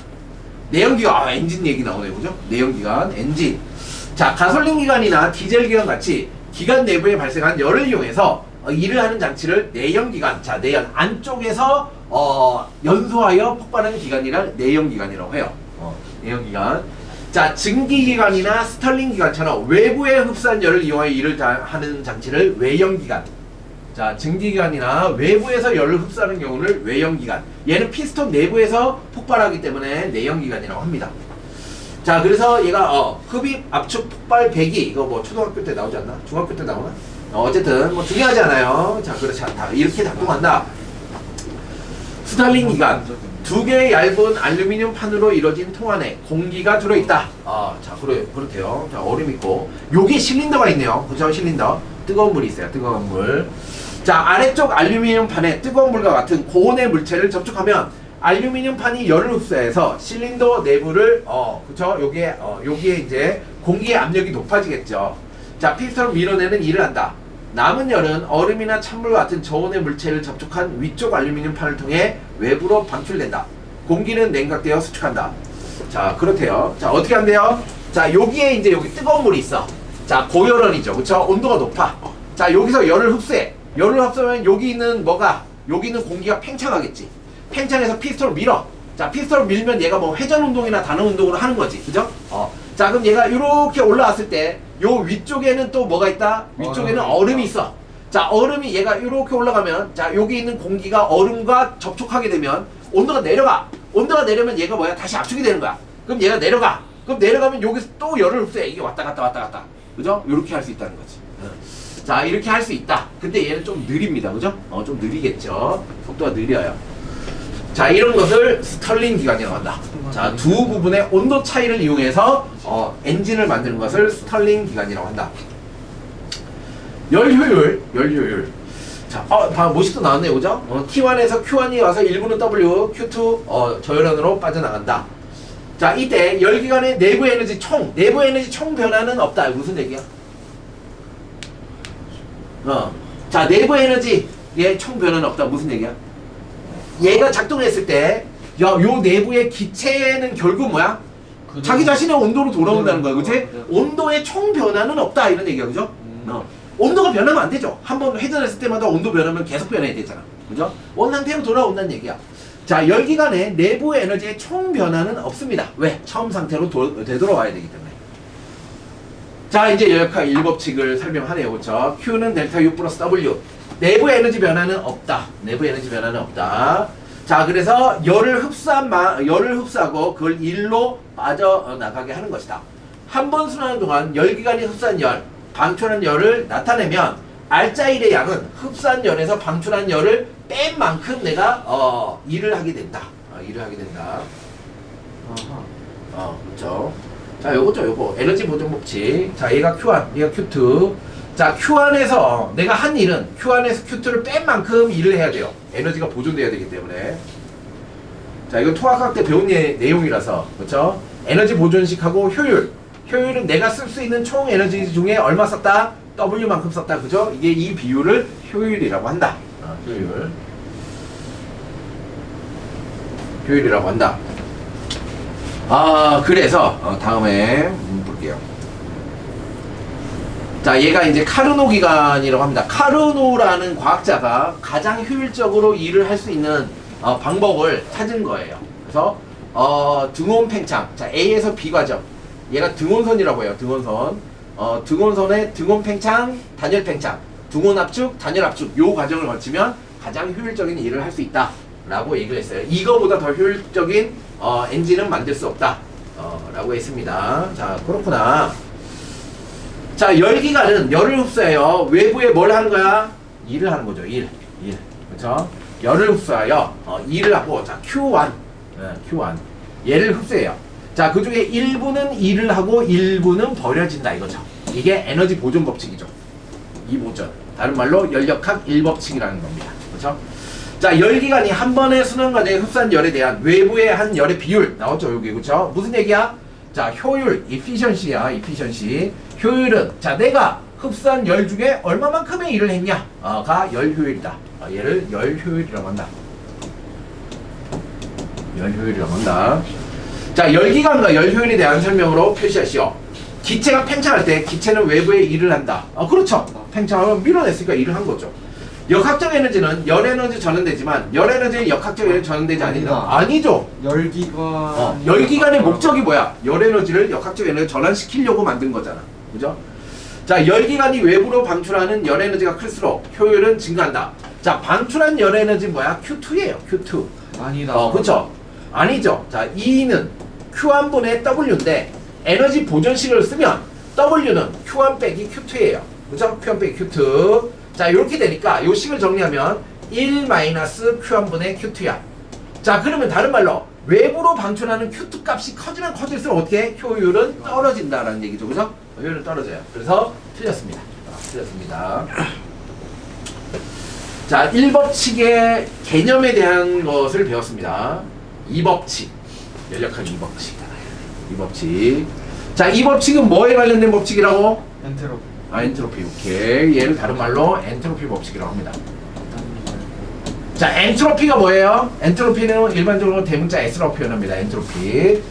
Speaker 1: 내연기관, 엔진 얘기 나오네요. 그죠? 내연기관, 엔진. 자, 가솔린 기관이나 디젤 기관 같이 기관 내부에 발생한 열을 이용해서 일을 하는 장치를 내연기관, 자, 내연 안쪽에서 연소하여 폭발하는 기관이란 내연기관이라고 해요. 내연기관. 자, 증기기관이나 스털링 기관처럼 외부에 흡수한 열을 이용하여 일을 하는 장치를 외연기관. 자, 증기기관이나 외부에서 열을 흡수하는 경우를 외연기관. 얘는 피스톤 내부에서 폭발하기 때문에 내연기관이라고 합니다. 자, 그래서 얘가 흡입, 압축, 폭발, 배기, 이거 뭐 초등학교 때 나오지 않나? 중학교 때 나오나? 어쨌든 뭐 중요하지 않아요. 자, 그렇지 않다. 이렇게 작동한다. 스탈린 기관. 두 개의 얇은 알루미늄 판으로 이루어진 통 안에 공기가 들어있다. 자, 그렇대요. 자, 얼음 있고. 여기 실린더가 있네요. 그죠? 실린더. 뜨거운 물이 있어요. 뜨거운 물. 자, 아래쪽 알루미늄 판에 뜨거운 물과 같은 고온의 물체를 접촉하면 알루미늄 판이 열을 흡수해서 실린더 내부를 그쵸? 여기에 이제 공기의 압력이 높아지겠죠. 자, 피스톤을 밀어내는 일을 한다. 남은 열은 얼음이나 찬물 같은 저온의 물체를 접촉한 위쪽 알루미늄 판을 통해 외부로 방출된다. 공기는 냉각되어 수축한다. 자, 그렇대요. 자, 어떻게 한대요? 자, 여기에 이제 여기 뜨거운 물이 있어. 자, 고열원이죠. 그쵸? 온도가 높아. 자, 여기서 열을 흡수해. 열을 흡수하면 여기 있는 여기 있는 공기가 팽창하겠지. 팽창해서 피스톤을 밀어. 자, 피스톤을 밀면 얘가 뭐 회전 운동이나 단원 운동으로 하는 거지. 그죠? 자, 그럼 얘가 이렇게 올라왔을 때 요 위쪽에는 또 뭐가 있다? 위쪽에는 얼음이 있어. 자, 얼음이 얘가 이렇게 올라가면 자, 여기 있는 공기가 얼음과 접촉하게 되면 온도가 내려가. 온도가 내려면 얘가 뭐야? 다시 압축이 되는 거야. 그럼 얘가 내려가. 그럼 내려가면 여기서 또 열을 흡수해. 이게 왔다 갔다. 그죠? 이렇게 할 수 있다는 거지. 자, 이렇게 할 수 있다. 근데 얘는 좀 느립니다. 그죠? 좀 느리겠죠. 속도가 느려요. 자, 이런 것을 스털링 기관이라고 한다. 자, 두 부분의 온도 차이를 이용해서 엔진을 만드는 것을 스털링 기관이라고 한다. 열 효율. 자, 모식도 나왔네요. 그죠? T1에서 Q1이 와서 1부는 W, Q2 저열원으로 빠져나간다. 자, 이때 열기관의 내부 에너지 총 변화는 없다. 무슨 얘기야? 자, 내부 에너지 얘 총 변화는 없다. 무슨 얘기야? 얘가 작동했을 때, 야, 요 내부의 기체는 결국 뭐야? 자기 자신의 온도로 돌아온다는 거야, 그치? 온도의 총 변화는 없다, 이런 얘기야, 그죠? 온도가 변하면 안 되죠. 한번 회전했을 때마다 온도 변하면 계속 변해야 되잖아, 그죠? 원상태로 돌아온다는 얘기야. 자, 열기관의 내부 에너지의 총 변화는 없습니다. 왜? 처음 상태로 되돌아와야 되기 때문에. 자, 이제 열역학 1법칙을 설명하네요, 그쵸? Q는 델타 U 플러스 W. 내부 에너지 변화는 없다. 내부 에너지 변화는 없다. 자, 그래서 열을 흡수하고 그걸 1로 빠져나가게 하는 것이다. 한 번 순환하는 동안 열기관이 흡수한 열, 방출한 열을 나타내면 R자1의 양은 흡수한 열에서 방출한 열을 뺀 만큼 내가 일을 하게 된다. 일을 하게 된다. 그렇죠. 자, 요거죠, 요거. 에너지 보존 법칙. 자, 얘가 Q1, 얘가 Q2. 자, Q1에서 내가 한 일은 Q1에서 Q2를 뺀 만큼 일을 해야 돼요. 에너지가 보존돼야 되기 때문에. 자, 이거 통합학 때 배운 내용이라서, 그렇죠? 에너지 보존식하고 효율. 효율은 내가 쓸 수 있는 총 에너지 중에 얼마 썼다? W만큼 썼다, 그죠? 이게 이 비율을 효율이라고 한다. 효율. 효율이라고 한다. 그래서 다음에 볼게요. 자, 얘가 이제 카르노 기관이라고 합니다. 카르노라는 과학자가 가장 효율적으로 일을 할 수 있는 방법을 찾은 거예요. 그래서 등원 팽창. 자, A에서 B 과정. 얘가 등원선이라고 해요. 등원선. 등원선의 등원 팽창, 단열 팽창, 등원 압축, 단열 압축. 요 과정을 거치면 가장 효율적인 일을 할 수 있다. 라고 얘기를 했어요. 이거보다 더 효율적인 엔진은 만들 수 없다. 라고 했습니다. 자, 그렇구나. 자, 열기관은 열을 흡수해요. 외부에 뭘 하는 거야? 일을 하는 거죠. 일. 그렇죠? 열을 흡수하여 일을 하고, 자, Q1. Q1. 얘를 흡수해요. 자, 그 중에 일부는 일을 하고 일부는 버려진다 이거죠. 이게 에너지 보존 법칙이죠. 이 보존. 다른 말로 열역학 1법칙이라는 겁니다. 그렇죠? 자, 열기관이 한 번의 순환 과정에 흡수한 열에 대한 외부의 한 열의 비율 나왔죠, 여기. 그렇죠? 무슨 얘기야? 자, 효율, efficiency야, efficiency. 효율은, 자, 내가 흡수한 열 중에 얼마만큼의 일을 했냐? 가 열 효율이다. 얘를 열 효율이라고 한다. 열 효율이라고 한다. 자, 열기관과 열 효율에 대한 설명으로 표시하시오. 기체가 팽창할 때 기체는 외부에 일을 한다. 그렇죠. 팽창하면 밀어냈으니까 일을 한 거죠. 역학적 에너지는 열 에너지 전환되지만 열 에너지는 역학적 에너지 전환되지 않는다. 아니죠.
Speaker 2: 열기관.
Speaker 1: 열기관의 목적이 뭐야? 열 에너지를 역학적 에너지 전환시키려고 만든 거잖아. 그죠? 자, 열기관이 외부로 방출하는 열 에너지가 클수록 효율은 증가한다. 자, 방출한 열 에너지 뭐야? Q2예요. Q2.
Speaker 2: 아니다.
Speaker 1: 그쵸? 아니죠. 자, E는 Q1분의 W인데 에너지 보존식을 쓰면 W는 Q1 빼기 Q2예요. 그죠? Q1 빼기 Q2. 자, 이렇게 되니까 이 식을 정리하면 1 마이너스 Q1분의 Q2야. 자, 그러면 다른 말로 외부로 방출하는 Q2 값이 커지면 커질수록 어떻게? 효율은 떨어진다라는 얘기죠. 그죠? 효율은 떨어져요. 그래서 틀렸습니다. 틀렸습니다. 자, 1법칙의 개념에 대한 것을 배웠습니다. 2법칙. 열역학 2법칙. 2법칙. 자, 2법칙은 뭐에 관련된 법칙이라고?
Speaker 2: 엔트로피.
Speaker 1: 엔트로피. 오케이. 얘를 다른 말로 엔트로피 법칙이라고 합니다. 자, 엔트로피가 뭐예요? 엔트로피는 일반적으로 대문자 S라고 표현합니다. 엔트로피.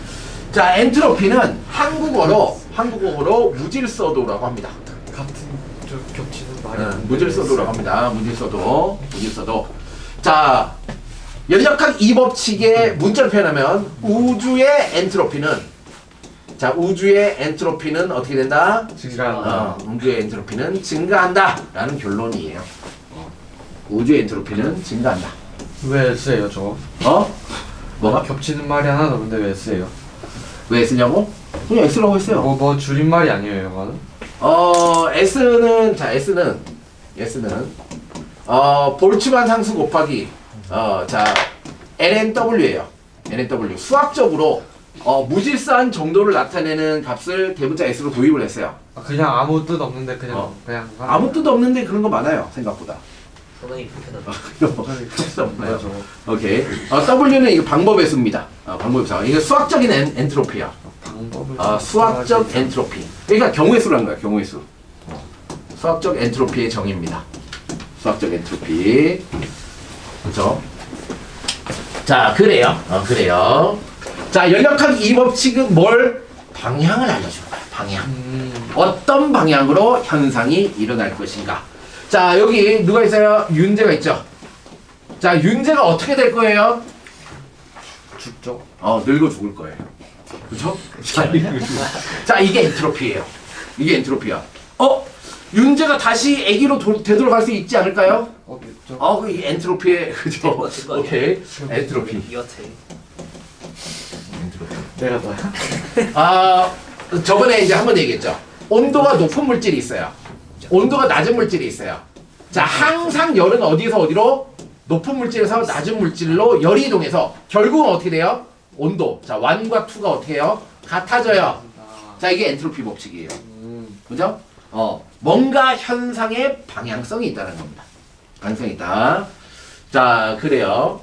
Speaker 1: 자, 엔트로피는 한국어로 무질서도라고 합니다.
Speaker 2: 같은 겹치는 말이.
Speaker 1: 무질서도라고 합니다. 무질서도. 자, 열역학 2법칙의 문자를 표현하면 우주의 엔트로피는, 자, 우주의 엔트로피는 어떻게 된다?
Speaker 2: 증가한다.
Speaker 1: 우주의 엔트로피는 증가한다 라는 결론이에요. 우주의 엔트로피는 증가한다.
Speaker 2: 왜 S예요, 저거?
Speaker 1: 뭐가?
Speaker 2: 겹치는 말이 하나도 없는데 왜 S예요?
Speaker 1: 왜 S냐고? 그냥 S라고 했어요.
Speaker 2: 뭐 줄임말이 아니에요, 이거는?
Speaker 1: S는 볼츠만 상수 곱하기 자, LNW예요. LNW. 수학적으로 무질서한 정도를 나타내는 값을 대문자 S로 도입을 했어요.
Speaker 2: 그냥 아무 뜻 없는데 그냥
Speaker 1: 아무 뜻 없는데 그런 거 많아요. 생각보다.
Speaker 3: 상당히 불편하다.
Speaker 1: 뜻 없나요? 오케이. W는 이거 방법의 수입니다. 방법의 수. 이거 수학적인 엔트로피야. 수학적 엔트로피. 그러니까 경우의 수라는 거야. 경우의 수. 수학적 엔트로피의 정의입니다. 수학적 엔트로피. 그렇죠? 자, 그래요. 그래요. 자, 연력학 이 법칙은 뭘? 방향을 알려주는 거야. 방향. 어떤 방향으로 현상이 일어날 것인가. 자, 여기 누가 있어요? 윤재가 있죠? 자, 윤재가 어떻게 될 거예요?
Speaker 2: 죽죠.
Speaker 1: 늙어 죽을 거예요. 그죠? 자, 이게 엔트로피예요. 이게 엔트로피야. 윤재가 다시 아기로 되돌아갈 수 있지 않을까요?
Speaker 2: 있죠.
Speaker 1: 이게 엔트로피의 그죠?
Speaker 3: 된 거 아니야?
Speaker 1: 오케이. 엔트로피.
Speaker 3: 이어테.
Speaker 1: 엔트로피.
Speaker 2: 내가 너야?
Speaker 1: 저번에 이제 한번 얘기했죠. 온도가 높은 물질이 있어요. 온도가 낮은 물질이 있어요. 자, 항상 열은 어디에서 어디로? 높은 물질에서 낮은 물질로 열이 이동해서 결국은 어떻게 돼요? 온도. 자, 1과 2가 어떻게 해요? 같아져요. 자, 이게 엔트로피 법칙이에요. 그죠? 뭔가 현상의 방향성이 있다는 겁니다. 방향성이 있다. 자, 그래요.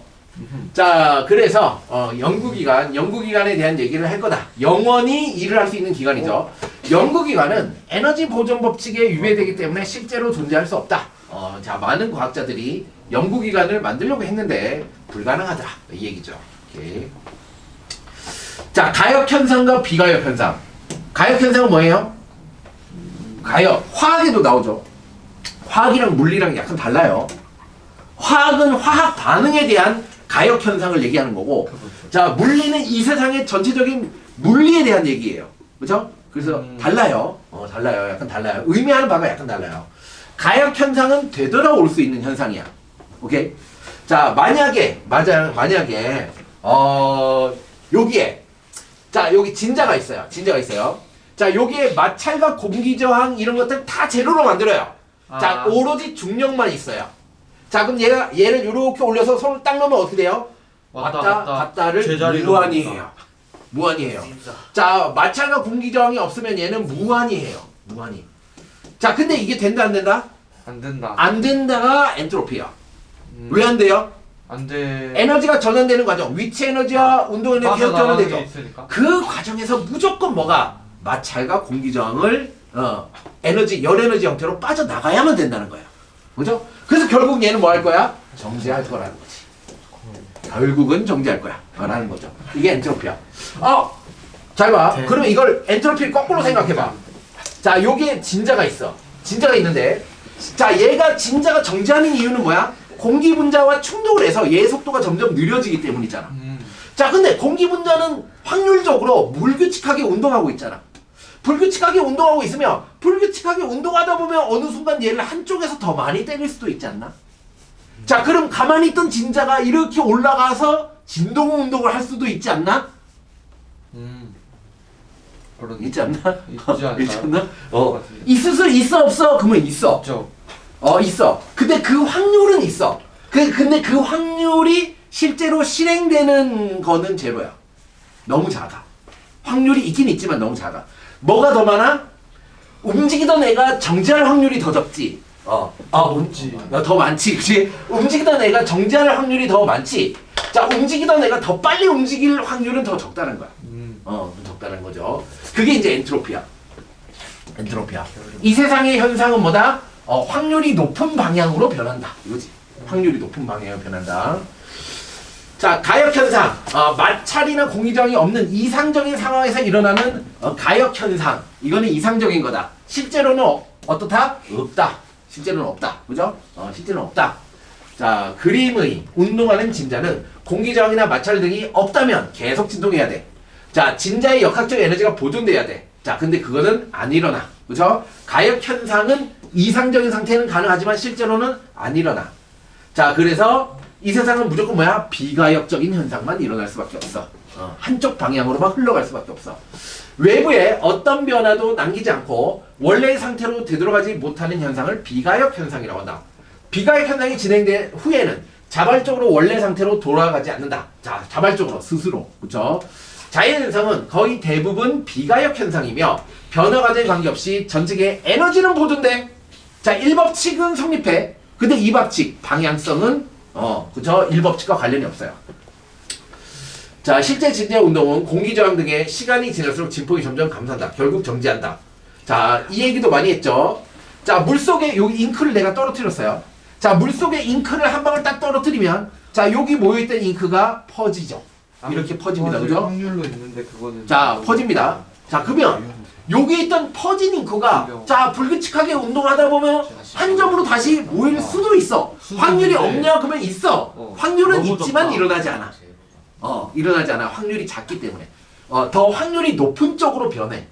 Speaker 1: 자, 그래서 연구기관에 대한 얘기를 할 거다. 영원히 일을 할 수 있는 기관이죠. 연구기관은 에너지 보존 법칙에 위배되기 때문에 실제로 존재할 수 없다. 자, 많은 과학자들이 연구기관을 만들려고 했는데 불가능하다. 이 얘기죠. 오케이. 자, 가역현상과 비가역현상. 가역현상은 뭐예요? 화학에도 나오죠. 화학이랑 물리랑 약간 달라요. 화학은 화학 반응에 대한 가역 현상을 얘기하는 거고, 자, 물리는 이 세상의 전체적인 물리에 대한 얘기예요. 그죠? 그래서 달라요. 달라요. 약간 달라요. 의미하는 바가 약간 달라요. 가역 현상은 되돌아올 수 있는 현상이야. 오케이? 자, 만약에 여기에 자, 여기 진자가 있어요. 자, 여기에 마찰과 공기 저항 이런 것들 다 재료로 만들어요. 자, 오로지 중력만 있어요. 자, 그럼 얘를 이렇게 올려서 손을 딱 넣으면 어떻게 돼요? 왔다 갔다를
Speaker 2: 제자리로
Speaker 1: 무한히 해요.
Speaker 3: 진짜.
Speaker 1: 자, 마찰과 공기 저항이 없으면 얘는 무한히 해요. 무한히. 자, 근데 이게 된다 안 된다?
Speaker 2: 안 된다.
Speaker 1: 안 된다가 엔트로피야. 왜 안 돼요?
Speaker 2: 안 돼.
Speaker 1: 에너지가 전환되는 과정, 위치 에너지와 운동 에너지 계속 전환되죠.
Speaker 2: 있으니까.
Speaker 1: 그 과정에서 무조건 뭐가 마찰과 공기 저항을 열 에너지 형태로 빠져나가야만 된다는 거예요. 그죠? 그래서 결국 얘는 뭐 할 거야? 정지할 거라는 거지. 결국은 정지할 거야. 라는 거죠. 이게 엔트로피야. 잘 봐. 그러면 이걸 엔트로피를 거꾸로 생각해봐. 자, 여기에 진자가 있어. 진자가 있는데, 자, 진자가 정지하는 이유는 뭐야? 공기 분자와 충돌을 해서 얘의 속도가 점점 느려지기 때문이잖아. 자, 근데 공기 분자는 확률적으로 불규칙하게 운동하고 있잖아. 불규칙하게 운동하고 있으면 불규칙하게 운동하다 보면 어느 순간 얘를 한쪽에서 더 많이 때릴 수도 있지 않나? 자, 그럼 가만히 있던 진자가 이렇게 올라가서 진동 운동을 할 수도 있지 않나? 있지 않나? 있지 않나? 있을 수 있어 없어? 그러면 있어.
Speaker 2: 있죠.
Speaker 1: 있어. 근데 그 확률은 있어. 근데 그 확률이 실제로 실행되는 거는 제로야. 너무 작아. 확률이 있긴 있지만 너무 작아. 뭐가 더 많아? 움직이던 애가 정지할 확률이 더 적지. 더 많지, 그치? 움직이던 애가 정지할 확률이 더 많지. 자, 움직이던 애가 더 빨리 움직일 확률은 더 적다는 거야. 적다는 거죠. 그게 이제 엔트로피야. 이 세상의 현상은 뭐다? 확률이 높은 방향으로 변한다. 이거지. 확률이 높은 방향으로 변한다. 자, 가역현상. 마찰이나 공기저항이 없는 이상적인 상황에서 일어나는 가역현상. 이거는 이상적인 거다. 실제로는 어떻다? 없다. 실제로는 없다. 그죠? 실제로는 없다. 자, 그림의 운동하는 진자는 공기저항이나 마찰 등이 없다면 계속 진동해야 돼. 자, 진자의 역학적 에너지가 보존돼야 돼. 자, 근데 그거는 안 일어나. 그죠? 가역현상은 이상적인 상태는 가능하지만 실제로는 안 일어나. 자, 그래서 이 세상은 무조건 뭐야? 비가역적인 현상만 일어날 수밖에 없어. 한쪽 방향으로만 흘러갈 수밖에 없어. 외부에 어떤 변화도 남기지 않고 원래의 상태로 되돌아가지 못하는 현상을 비가역 현상이라고 한다. 비가역 현상이 진행된 후에는 자발적으로 원래 상태로 돌아가지 않는다. 자, 자발적으로 스스로. 그렇죠? 자연 현상은 거의 대부분 비가역 현상이며 변화 과정에 관계없이 전체의 에너지는 보존돼. 자, 1법칙은 성립해. 근데 2법칙 방향성은 그쵸? 1법칙과 관련이 없어요. 자, 실제 진자 운동은 공기 저항 등의 시간이 지날수록 진폭이 점점 감소한다. 결국 정지한다. 자, 이 얘기도 많이 했죠. 자, 물속에 여기 잉크를 내가 떨어뜨렸어요. 자, 물속에 잉크를 한 방울 딱 떨어뜨리면 자, 여기 모여있던 잉크가 퍼지죠. 이렇게 퍼집니다. 그죠?
Speaker 2: 확률로 있는데 그거는
Speaker 1: 자, 퍼집니다. 자, 그러면 여기 있던 퍼진 잉크가 자, 불규칙하게 운동하다 보면 한 점으로 다시 모일 수도 있어. 확률이 없냐? 그러면 있어. 확률은
Speaker 2: 너무
Speaker 1: 있지만
Speaker 2: 적다.
Speaker 1: 일어나지 않아. 일어나지 않아. 확률이 작기 때문에. 더 확률이 높은 쪽으로 변해.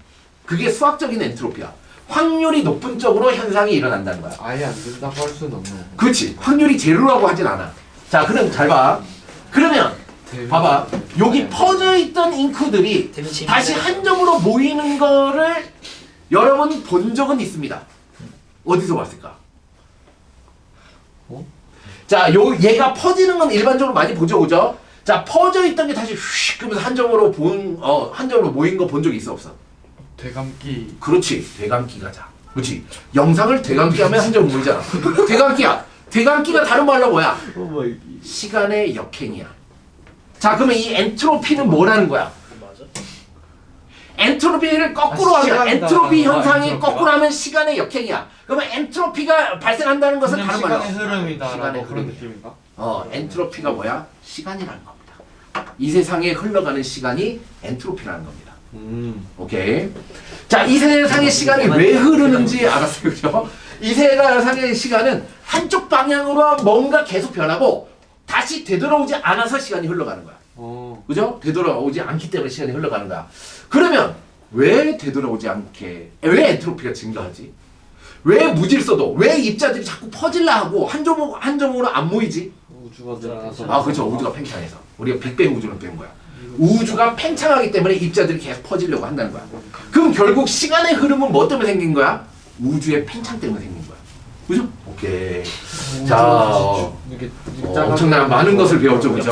Speaker 1: 그게 수학적인 엔트로피야. 확률이 높은 쪽으로 현상이 일어난다는 거야.
Speaker 2: 아예 안 된다고 할 수는 없네.
Speaker 1: 그렇지. 확률이 제로라고 하진 않아. 자, 그럼 잘 봐. 그러면 봐봐. 여기 퍼져 있던 잉크들이 다시 한 점으로 모이는 거를 여러분 본 적은 있습니다. 어디서 봤을까? 자, 얘가 퍼지는 건 일반적으로 많이 보죠, 그죠? 자, 퍼져 있던 게 다시 휙 그러면서 한 점으로 한 점으로 모인 거 본 적 있어, 없어?
Speaker 2: 되감기.
Speaker 1: 그렇지. 되감기 가자. 그렇지. 영상을 되감기 하면 한 점 모이잖아. 되감기야. 되감기가 다른 말로 뭐야? 시간의 역행이야. 자, 그러면 이 엔트로피는 뭐라는 거야?
Speaker 3: 맞아?
Speaker 1: 엔트로피를 거꾸로 하면
Speaker 2: 시간이다.
Speaker 1: 엔트로피 현상이
Speaker 2: 엔트로피가?
Speaker 1: 거꾸로 하면 시간의 역행이야. 그러면 엔트로피가 발생한다는 것은
Speaker 2: 그냥
Speaker 1: 다른 말로
Speaker 2: 시간의 흐름이다.
Speaker 1: 시간의
Speaker 2: 그런
Speaker 1: 흐름이야.
Speaker 2: 느낌인가?
Speaker 1: 엔트로피가 뭐야? 시간이라는 겁니다. 이 세상에 흘러가는 시간이 엔트로피라는 겁니다. 오케이. 자, 이 세상의 시간이 왜 흐르는지 알았어요, 그죠? 이 세상의 시간은 한쪽 방향으로 뭔가 계속 변하고 다시 되돌아오지 않아서 시간이 흘러가는 거야. 그죠? 되돌아오지 않기 때문에 시간이 흘러가는 거야. 그러면 왜 되돌아오지 않게, 왜 엔트로피가 증가하지? 왜 무질서도, 왜 입자들이 자꾸 퍼질라 하고 한 점으로 안 모이지?
Speaker 2: 우주가 늘어나서.
Speaker 1: 아, 그렇죠. 우주가 팽창해서. 우리가 빅뱅 우주를 배운 거야. 우주가 팽창하기 때문에 입자들이 계속 퍼지려고 한다는 거야. 그럼 결국 시간의 흐름은 뭐 때문에 생긴 거야? 우주의 팽창 때문에 생긴 거야. 그죠? 오케이. 자,
Speaker 2: 이게
Speaker 1: 엄청난 많은 것을 배웠죠, 그죠?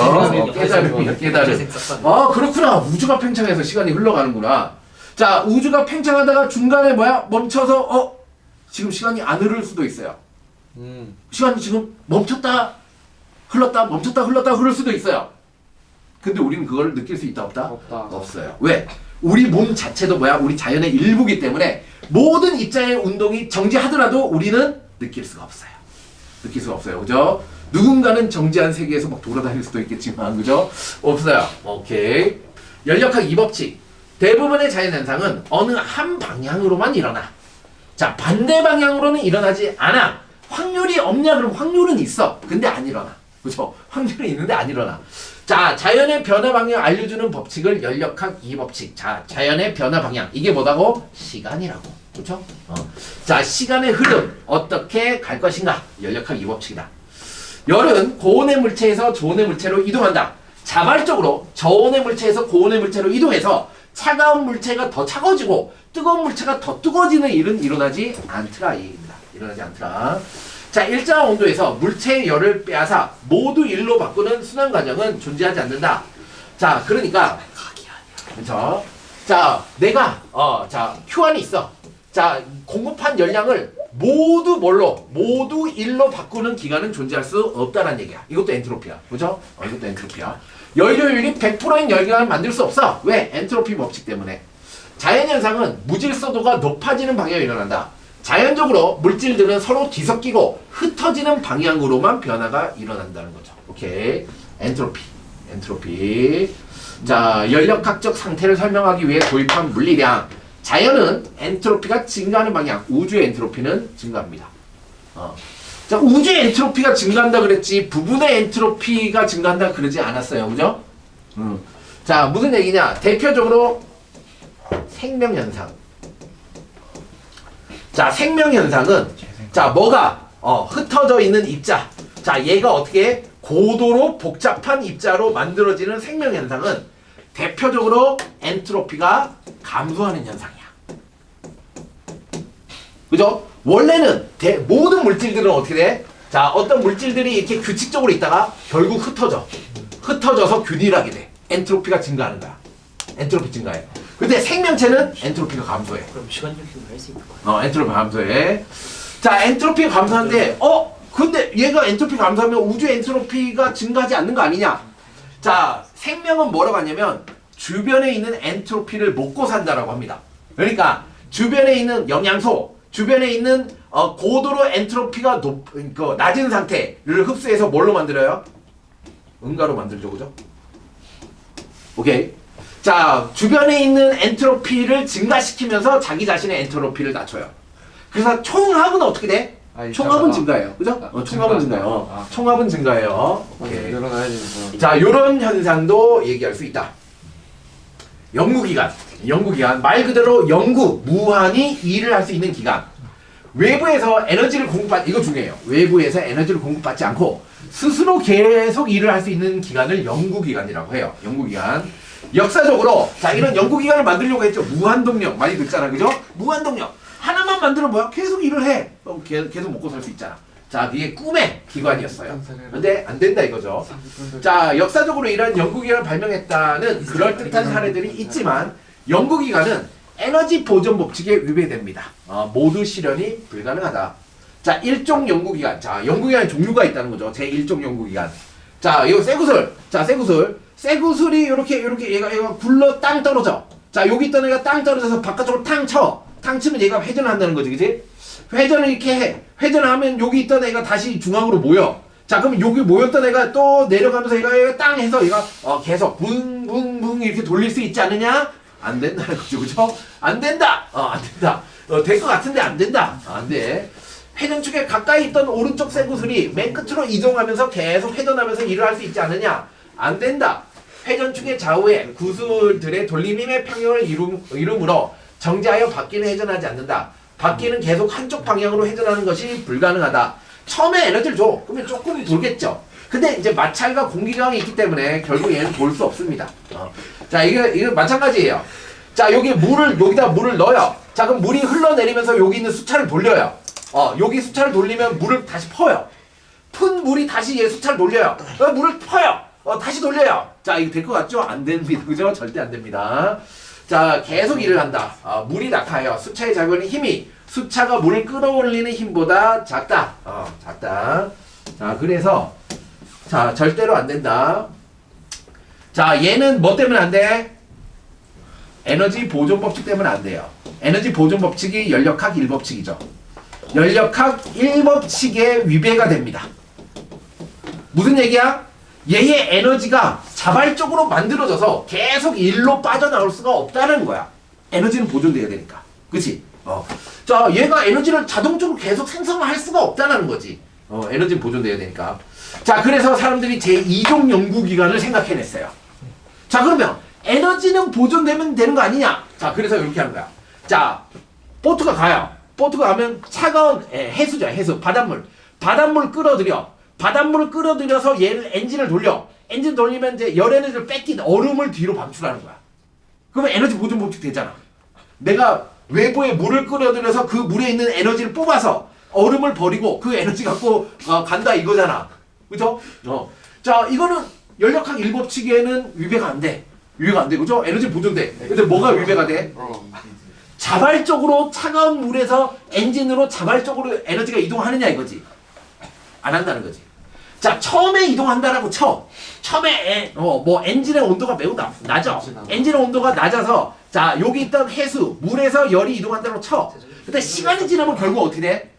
Speaker 1: 깨달음이야, 깨달음.
Speaker 3: 깨달음.
Speaker 1: 아, 그렇구나. 우주가 팽창해서 시간이 흘러가는구나. 자, 우주가 팽창하다가 중간에 뭐야? 멈춰서, 지금 시간이 안 흐를 수도 있어요. 시간이 지금 멈췄다, 흘렀다, 멈췄다, 흘렀다, 흐를 수도 있어요. 근데 우리는 그걸 느낄 수 있다, 없다?
Speaker 2: 없다.
Speaker 1: 없어요. 왜? 우리 몸 자체도 뭐야? 우리 자연의 일부기 때문에 모든 입자의 운동이 정지하더라도 우리는 느낄 수가 없어요. 느낄 수가 없어요. 그죠? 누군가는 정지한 세계에서 막 돌아다닐 수도 있겠지만, 그죠? 없어요. 오케이. 연력학 2법칙. 대부분의 자연현상은 어느 한 방향으로만 일어나. 자, 반대 방향으로는 일어나지 않아. 확률이 없냐? 그럼 확률은 있어. 근데 안 일어나. 그죠? 확률이 있는데 안 일어나. 자, 자연의 변화 방향 알려주는 법칙을 연력학 2법칙. 자, 자연의 변화 방향. 이게 뭐다고? 시간이라고. 그렇죠? 자, 시간의 흐름. 어떻게 갈 것인가? 연력학 2법칙이다. 열은 고온의 물체에서 저온의 물체로 이동한다. 자발적으로 저온의 물체에서 고온의 물체로 이동해서 차가운 물체가 더 차가워지고 뜨거운 물체가 더 뜨거워지는 일은 일어나지 않더라. 이 얘기입니다. 일어나지 않더라. 자, 일정한 온도에서 물체의 열을 빼앗아 모두 일로 바꾸는 순환 과정은 존재하지 않는다. 자, 그러니까 그렇죠? 자, 내가 자, Q1이 있어. 자, 공급한 열량을 모두 모두 일로 바꾸는 기간은 존재할 수 없다는 얘기야. 이것도 엔트로피야. 그죠? 이것도 엔트로피야. 연료율이 100%인 열량을 만들 수 없어. 왜? 엔트로피 법칙 때문에. 자연현상은 무질서도가 높아지는 방향에 일어난다. 자연적으로 물질들은 서로 뒤섞이고 흩어지는 방향으로만 변화가 일어난다는 거죠. 오케이. 엔트로피. 자, 연력학적 상태를 설명하기 위해 도입한 물리량. 자연은 엔트로피가 증가하는 방향, 우주의 엔트로피는 증가합니다. 자, 우주의 엔트로피가 증가한다 그랬지 부분의 엔트로피가 증가한다 그러지 않았어요. 그죠? 자, 무슨 얘기냐? 대표적으로 생명현상. 자, 생명현상은 자, 뭐가 흩어져 있는 입자. 자, 얘가 어떻게 고도로 복잡한 입자로 만들어지는 생명현상은 대표적으로 엔트로피가 감소하는 현상이야. 그죠? 원래는 모든 물질들은 어떻게 돼? 자, 어떤 물질들이 이렇게 규칙적으로 있다가 결국 흩어져서 균일하게 돼. 엔트로피가 증가하는 거야. 엔트로피 증가해. 근데 생명체는 엔트로피가 감소해.
Speaker 3: 그럼 시간 역행을 할 수 있는 거야?
Speaker 1: 엔트로피 감소해. 자, 엔트로피 감소하는데 근데 얘가 엔트로피 감소하면 우주 엔트로피가 증가하지 않는 거 아니냐? 자, 생명은 뭐라고 하냐면 주변에 있는 엔트로피를 먹고 산다라고 합니다. 그러니까 주변에 있는 영양소, 주변에 있는 고도로 엔트로피가 낮은 상태를 흡수해서 뭘로 만들어요? 응가로 만들죠, 그죠? 오케이. 자, 주변에 있는 엔트로피를 증가시키면서 자기 자신의 엔트로피를 낮춰요. 그래서 총합은 어떻게 돼? 총합은 증가해요, 그죠? 총합은 증가해요. 총합은 증가해요. 오케이.
Speaker 2: 늘어나야 되는
Speaker 1: 자, 요런 현상도 얘기할 수 있다. 연구기간. 말 그대로 연구, 무한히 일을 할 수 있는 기간. 외부에서 에너지를 공급받, 이거 중요해요. 외부에서 에너지를 공급받지 않고 스스로 계속 일을 할 수 있는 기간을 연구기간이라고 해요. 연구기간. 역사적으로, 자, 이런 연구기간을 만들려고 했죠. 무한동력. 많이 듣잖아, 그죠? 무한동력. 하나만 만들면 뭐야? 계속 일을 해. 계속 먹고 살 수 있잖아. 자, 그게 꿈의 기관이었어요. 근데 안 된다 이거죠. 자, 역사적으로 이런 연구기관을 발명했다는 그럴듯한 사례들이 있지만 연구기관은 에너지 보존 법칙에 위배됩니다. 모두 실현이 불가능하다. 자, 일종 연구기관. 자, 연구기관의 종류가 있다는 거죠. 제1종 연구기관. 자, 이거 쇠구슬. 자, 쇠구슬. 쇠구슬이 이렇게 얘가 굴러 땅 떨어져. 자, 여기 있던 애가 땅 떨어져서 바깥쪽으로 탕 쳐. 탕 치면 얘가 회전을 한다는 거지, 그지? 회전을 이렇게 해. 회전을 하면 여기 있던 애가 다시 중앙으로 모여. 자, 그럼 여기 모였던 애가 또 내려가면서 얘가 땅 해서 얘가 계속 붕붕붕 이렇게 돌릴 수 있지 않느냐? 안 된다는 거죠, 그죠? 안 된다! 안 된다. 될 것 같은데 안 된다. 안 돼. 회전축에 가까이 있던 오른쪽 쇠구슬이 맨 끝으로 이동하면서 계속 회전하면서 일을 할 수 있지 않느냐? 안 된다. 회전축의 좌우에 구슬들의 돌림힘의 평형을 이루므로 정지하여 바퀴는 회전하지 않는다. 바퀴는 계속 한쪽 방향으로 회전하는 것이 불가능하다. 처음에 에너지를 줘. 그러면 조금 돌겠죠. 근데 이제 마찰과 공기저항이 있기 때문에 결국 얘는 돌 수 없습니다. 자, 이거 마찬가지예요. 자, 여기다 물을 넣어요. 자, 그럼 물이 흘러내리면서 여기 있는 수차를 돌려요. 여기 수차를 돌리면 물을 다시 퍼요. 푼 물이 다시 얘 수차를 돌려요. 물을 퍼요. 다시 돌려요. 자, 이거 될 것 같죠? 안 됩니다. 그죠? 절대 안 됩니다. 자, 계속 일을 한다. 물이 낙하하여 수차에 작용하는 힘이 수차가 물을 끌어올리는 힘보다 작다. 작다. 자, 그래서 자, 절대로 안 된다. 자, 얘는 뭐 때문에 안 돼? 에너지 보존 법칙 때문에 안 돼요. 에너지 보존 법칙이 연력학 1법칙이죠. 연력학 1법칙에 위배가 됩니다. 무슨 얘기야? 얘의 에너지가 자발적으로 만들어져서 계속 일로 빠져나올 수가 없다는 거야. 에너지는 보존돼야 되니까. 그치? 자, 얘가 에너지를 자동적으로 계속 생성할 수가 없다는 거지. 에너지는 보존돼야 되니까. 자, 그래서 사람들이 제2종 연구기관을 생각해냈어요. 자, 그러면 에너지는 보존되면 되는 거 아니냐? 자, 그래서 이렇게 하는 거야. 자, 보트가 가요. 보트가 가면 차가운 해수죠, 해수. 바닷물 끌어들여. 바닷물을 끌어들여서 얘를 엔진을 돌려. 엔진 돌리면 이제 열 에너지를 뺏긴 얼음을 뒤로 방출하는 거야. 그러면 에너지 보존 법칙 되잖아. 내가 외부에 물을 끌어들여서 그 물에 있는 에너지를 뽑아서 얼음을 버리고 그 에너지 갖고 간다 이거잖아. 그죠? 자, 이거는 연력학 1법칙에는 위배가 안 돼. 위배가 안 돼. 그죠? 에너지 보존돼. 근데 뭐가 위배가 돼? 자발적으로 차가운 물에서 엔진으로 자발적으로 에너지가 이동하느냐 이거지. 안 한다는 거지. 자, 처음에 이동한다라고 쳐. 처음에 엔진의 온도가 매우 낮아. 엔진의 온도가 낮아서 자, 여기 있던 해수, 물에서 열이 이동한다고 쳐. 근데 시간이 지나면 결국 어떻게 돼?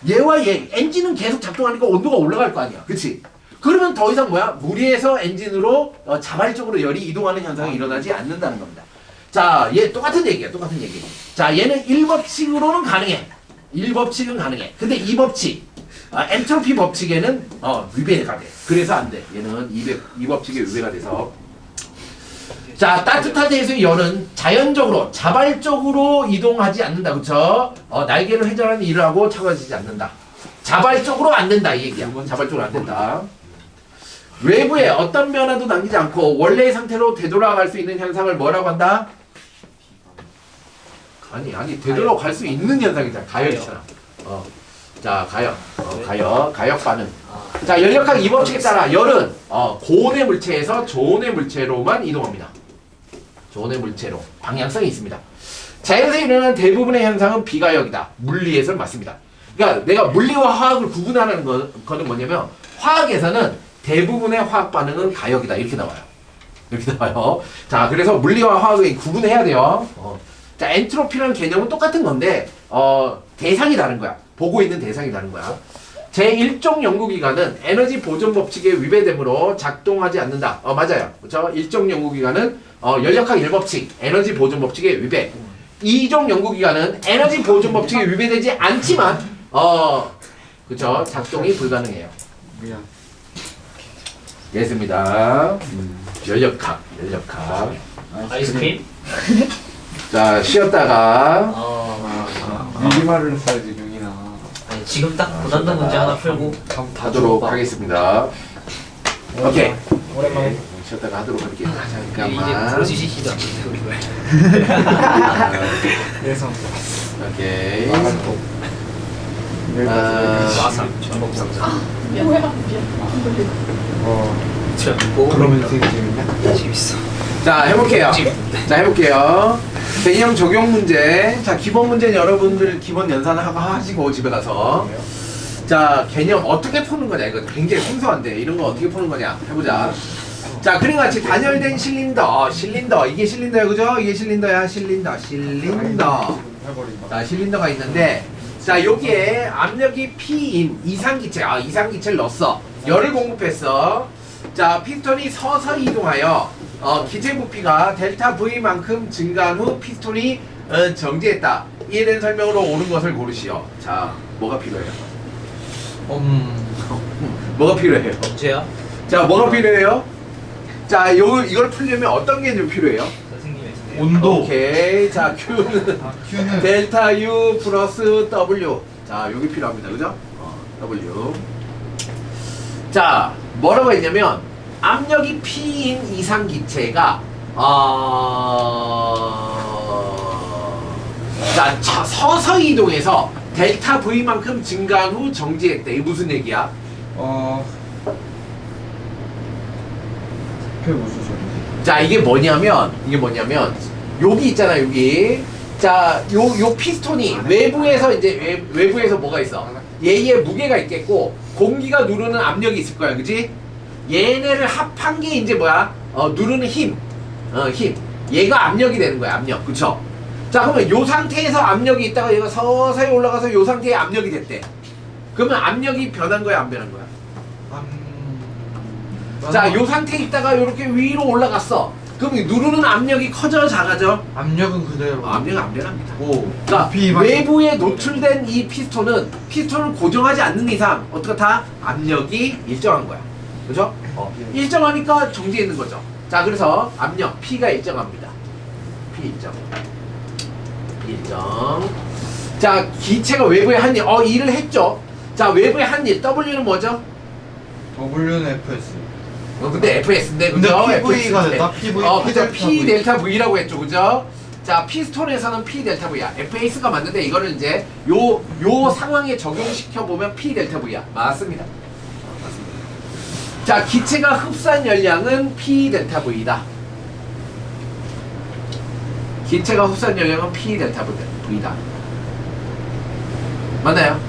Speaker 1: 얘와 얘, 엔진은 계속 작동하니까 온도가 올라갈 거 아니야. 그치? 그러면 더 이상 뭐야? 물에서 엔진으로 자발적으로 열이 이동하는 현상이 일어나지 않는다는 겁니다. 자, 얘 똑같은 얘기야. 똑같은 얘기. 자, 얘는 1법칙으로는 가능해. 1법칙은 가능해. 근데 2법칙, 엔트로피 법칙에는 위배가 돼. 그래서 안 돼. 얘는 2법칙에 위배가 돼서. 자, 따뜻한 데에서의 열은 자연적으로, 자발적으로 이동하지 않는다. 그쵸? 날개를 회전하는 일을 하고 차가워지지 않는다. 자발적으로 안 된다. 이 얘기야. 자발적으로 안 된다. 외부에 어떤 변화도 남기지 않고 원래의 상태로 되돌아갈 수 있는 현상을 뭐라고 한다? 아니 되돌아갈 수 있는 현상이잖아. 가열이잖아. 자, 가역 반응. 자, 연력학 2법칙에 따라 열은 고온의 물체에서 저온의 물체로만 이동합니다. 저온의 물체로 방향성이 있습니다. 자연에서 일어나는 대부분의 현상은 비가역이다. 물리에서 맞습니다. 그러니까 내가 물리와 화학을 구분하는 거는 뭐냐면 화학에서는 대부분의 화학 반응은 가역이다. 이렇게 나와요. 이렇게 나와요. 자, 그래서 물리와 화학을 구분해야 돼요. 자, 엔트로피라는 개념은 똑같은 건데 대상이 다른 거야. 보고 있는 대상이 다른 거야. 제1종 연구기관은 에너지 보존 법칙에 위배되므로 작동하지 않는다. 맞아요. 그렇죠? 1종 연구기관은 연력학 1법칙, 에너지 보존 법칙에 위배. 2종 연구기관은 에너지 보존 법칙에 위배되지 않지만 그렇죠? 작동이 불가능해요.
Speaker 2: 미안.
Speaker 1: 예습니다. 연력학.
Speaker 3: 아이스크림?
Speaker 1: 자, 쉬었다가
Speaker 2: 미리 말을 했어야지 용이나.
Speaker 3: 아니 지금 딱 고난도 문제 하나 풀고
Speaker 1: 하도록 하겠습니다. 오케이.
Speaker 3: 오랜만에
Speaker 1: 쉬었다가 하도록 할게요.
Speaker 3: 이제
Speaker 1: 잠깐만.
Speaker 3: 들어주시지도 않는데 우리 말.
Speaker 2: 그래서
Speaker 1: 오케이.
Speaker 3: 와사 전복상자. 재밌고
Speaker 2: 그러면 되게 재밌냐?
Speaker 3: 재밌어.
Speaker 1: 자, 해볼게요.
Speaker 3: 재밌는데.
Speaker 1: 자, 해볼게요. 개념 적용 문제. 자, 기본 문제는 여러분들 기본 연산을 하시고 집에 가서. 자, 개념 어떻게 푸는 거냐. 이거 굉장히 생소한데 이런 거 어떻게 푸는 거냐. 해보자. 자, 그림과 같이 단열된 실린더. 이게 실린더야, 그죠? 이게 실린더야. 실린더.
Speaker 2: 해버린다.
Speaker 1: 자, 실린더가 있는데, 자, 여기에 압력이 P인 이상기체. 이상기체를 넣었어. 열을 공급했어. 자, 피스톤이 서서히 이동하여 기체 부피가 델타 V만큼 증가한 후 피스톤이 정지했다. 이에 대한 설명으로 옳은 것을 고르시오. 자, 뭐가 필요해요? 뭐가 필요해요?
Speaker 3: 언제야?
Speaker 1: 자, 뭐가 필요해요? 자, 이걸 풀려면 어떤 개념이 필요해요?
Speaker 3: 선생님의
Speaker 2: 온도.
Speaker 1: 오케이. 자, Q는
Speaker 2: Q는
Speaker 1: 델타 U 플러스 W. 자, 여기 필요합니다. 그죠? W. 자, 뭐라고 했냐면 압력이 P인 이상 기체가 자, 서서히 이동해서 델타 V만큼 증가한 후 정지했대. 이게 무슨 얘기야?
Speaker 2: 그게 무슨 소리지?
Speaker 1: 자, 이게 뭐냐면 여기 있잖아, 여기. 자, 요 피스톤이 외부에서 이제 외부에서 뭐가 있어? 얘의 무게가 있겠고 공기가 누르는 압력이 있을 거야, 그지? 얘네를 합한 게 이제 뭐야? 누르는 힘. 힘. 얘가 압력이 되는 거야, 압력. 그쵸? 자, 그러면 요 상태에서 압력이 있다가 얘가 서서히 올라가서 요 상태에 압력이 됐대. 그러면 압력이 변한 거야, 안 변한 거야? 자, 요 상태에 있다가 요렇게 위로 올라갔어. 그럼 누르는 압력이 커져, 작아져?
Speaker 2: 압력은 그대로.
Speaker 1: 압력은 안 변합니다.
Speaker 2: 오.
Speaker 1: 자,
Speaker 2: 부피만-
Speaker 1: 외부에 노출된 이 피스톤을 고정하지 않는 이상 어떻다? 압력이 일정한 거야. 그죠? 일정하니까 정지해 있는 거죠. 자, 그래서 압력 P가 일정합니다. P 일정. 자, 기체가 외부에 한 일, 일을 했죠. 자, 외부에 한 일, W는 뭐죠?
Speaker 2: W는 FS.
Speaker 1: 근데 FS인데,
Speaker 2: 근데
Speaker 1: 그죠?
Speaker 2: PV가
Speaker 1: FS.
Speaker 2: 됐다. PV.
Speaker 1: 그죠? P 델타 V라고 했죠, 그죠? 자, 피스톤에서는 P 델타 V야. FAS가 맞는데 이거를 이제 요 상황에 적용시켜 보면 P 델타 V야. 맞습니다. 자, 기체가 흡수한 열량은 P 델타 V다. 기체가 흡수한 열량은 P 델타 V다. 맞나요?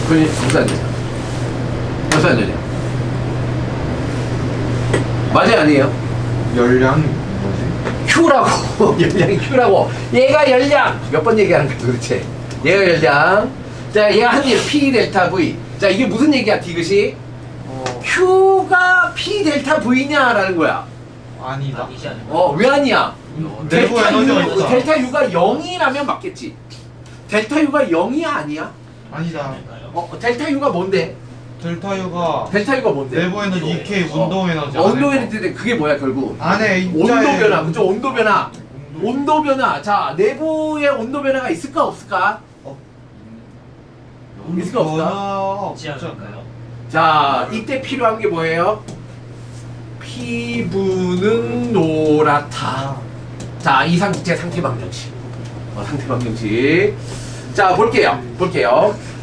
Speaker 1: 그게 흡수한 열량. 흡수한 열량. 맞아요, 아니에요?
Speaker 2: 열량이 뭐지?
Speaker 1: Q라고. 열량이 Q라고. 얘가 열량. 몇 번 얘기하는 거야 도대체. 얘가 열량. 자, 얘가 한 일 P 델타 V. 자, 이게 무슨 얘기야, 디귿이? Q가 P 델타 V냐라는 거야.
Speaker 2: 아니다.
Speaker 3: 아니지 않을까?
Speaker 1: 왜 아니야?
Speaker 2: 내부 에너지가 있다.
Speaker 1: 델타 U가 0이라면 맞겠지. 델타 U가 0이야, 아니야?
Speaker 2: 아니다.
Speaker 1: 델타 U가 뭔데?
Speaker 2: 델타 U가
Speaker 1: 델타 U가 뭔데?
Speaker 2: 내부 에너지 2K 운동 에너지.
Speaker 1: 온도 에너지인데 그게 뭐야, 결국?
Speaker 2: 안에
Speaker 1: 온도
Speaker 2: 입자에
Speaker 1: 변화, 그죠? 온도 변화. 온도 변화. 자, 내부에 온도 변화가 있을까, 없을까? 있을까, 없을까?
Speaker 3: 있지 않을까요?
Speaker 1: 자, 이때 필요한 게 뭐예요? 피부는 노랗다. 자, 이상기체 상태 방정식. 상태 방정식. 자, 볼게요.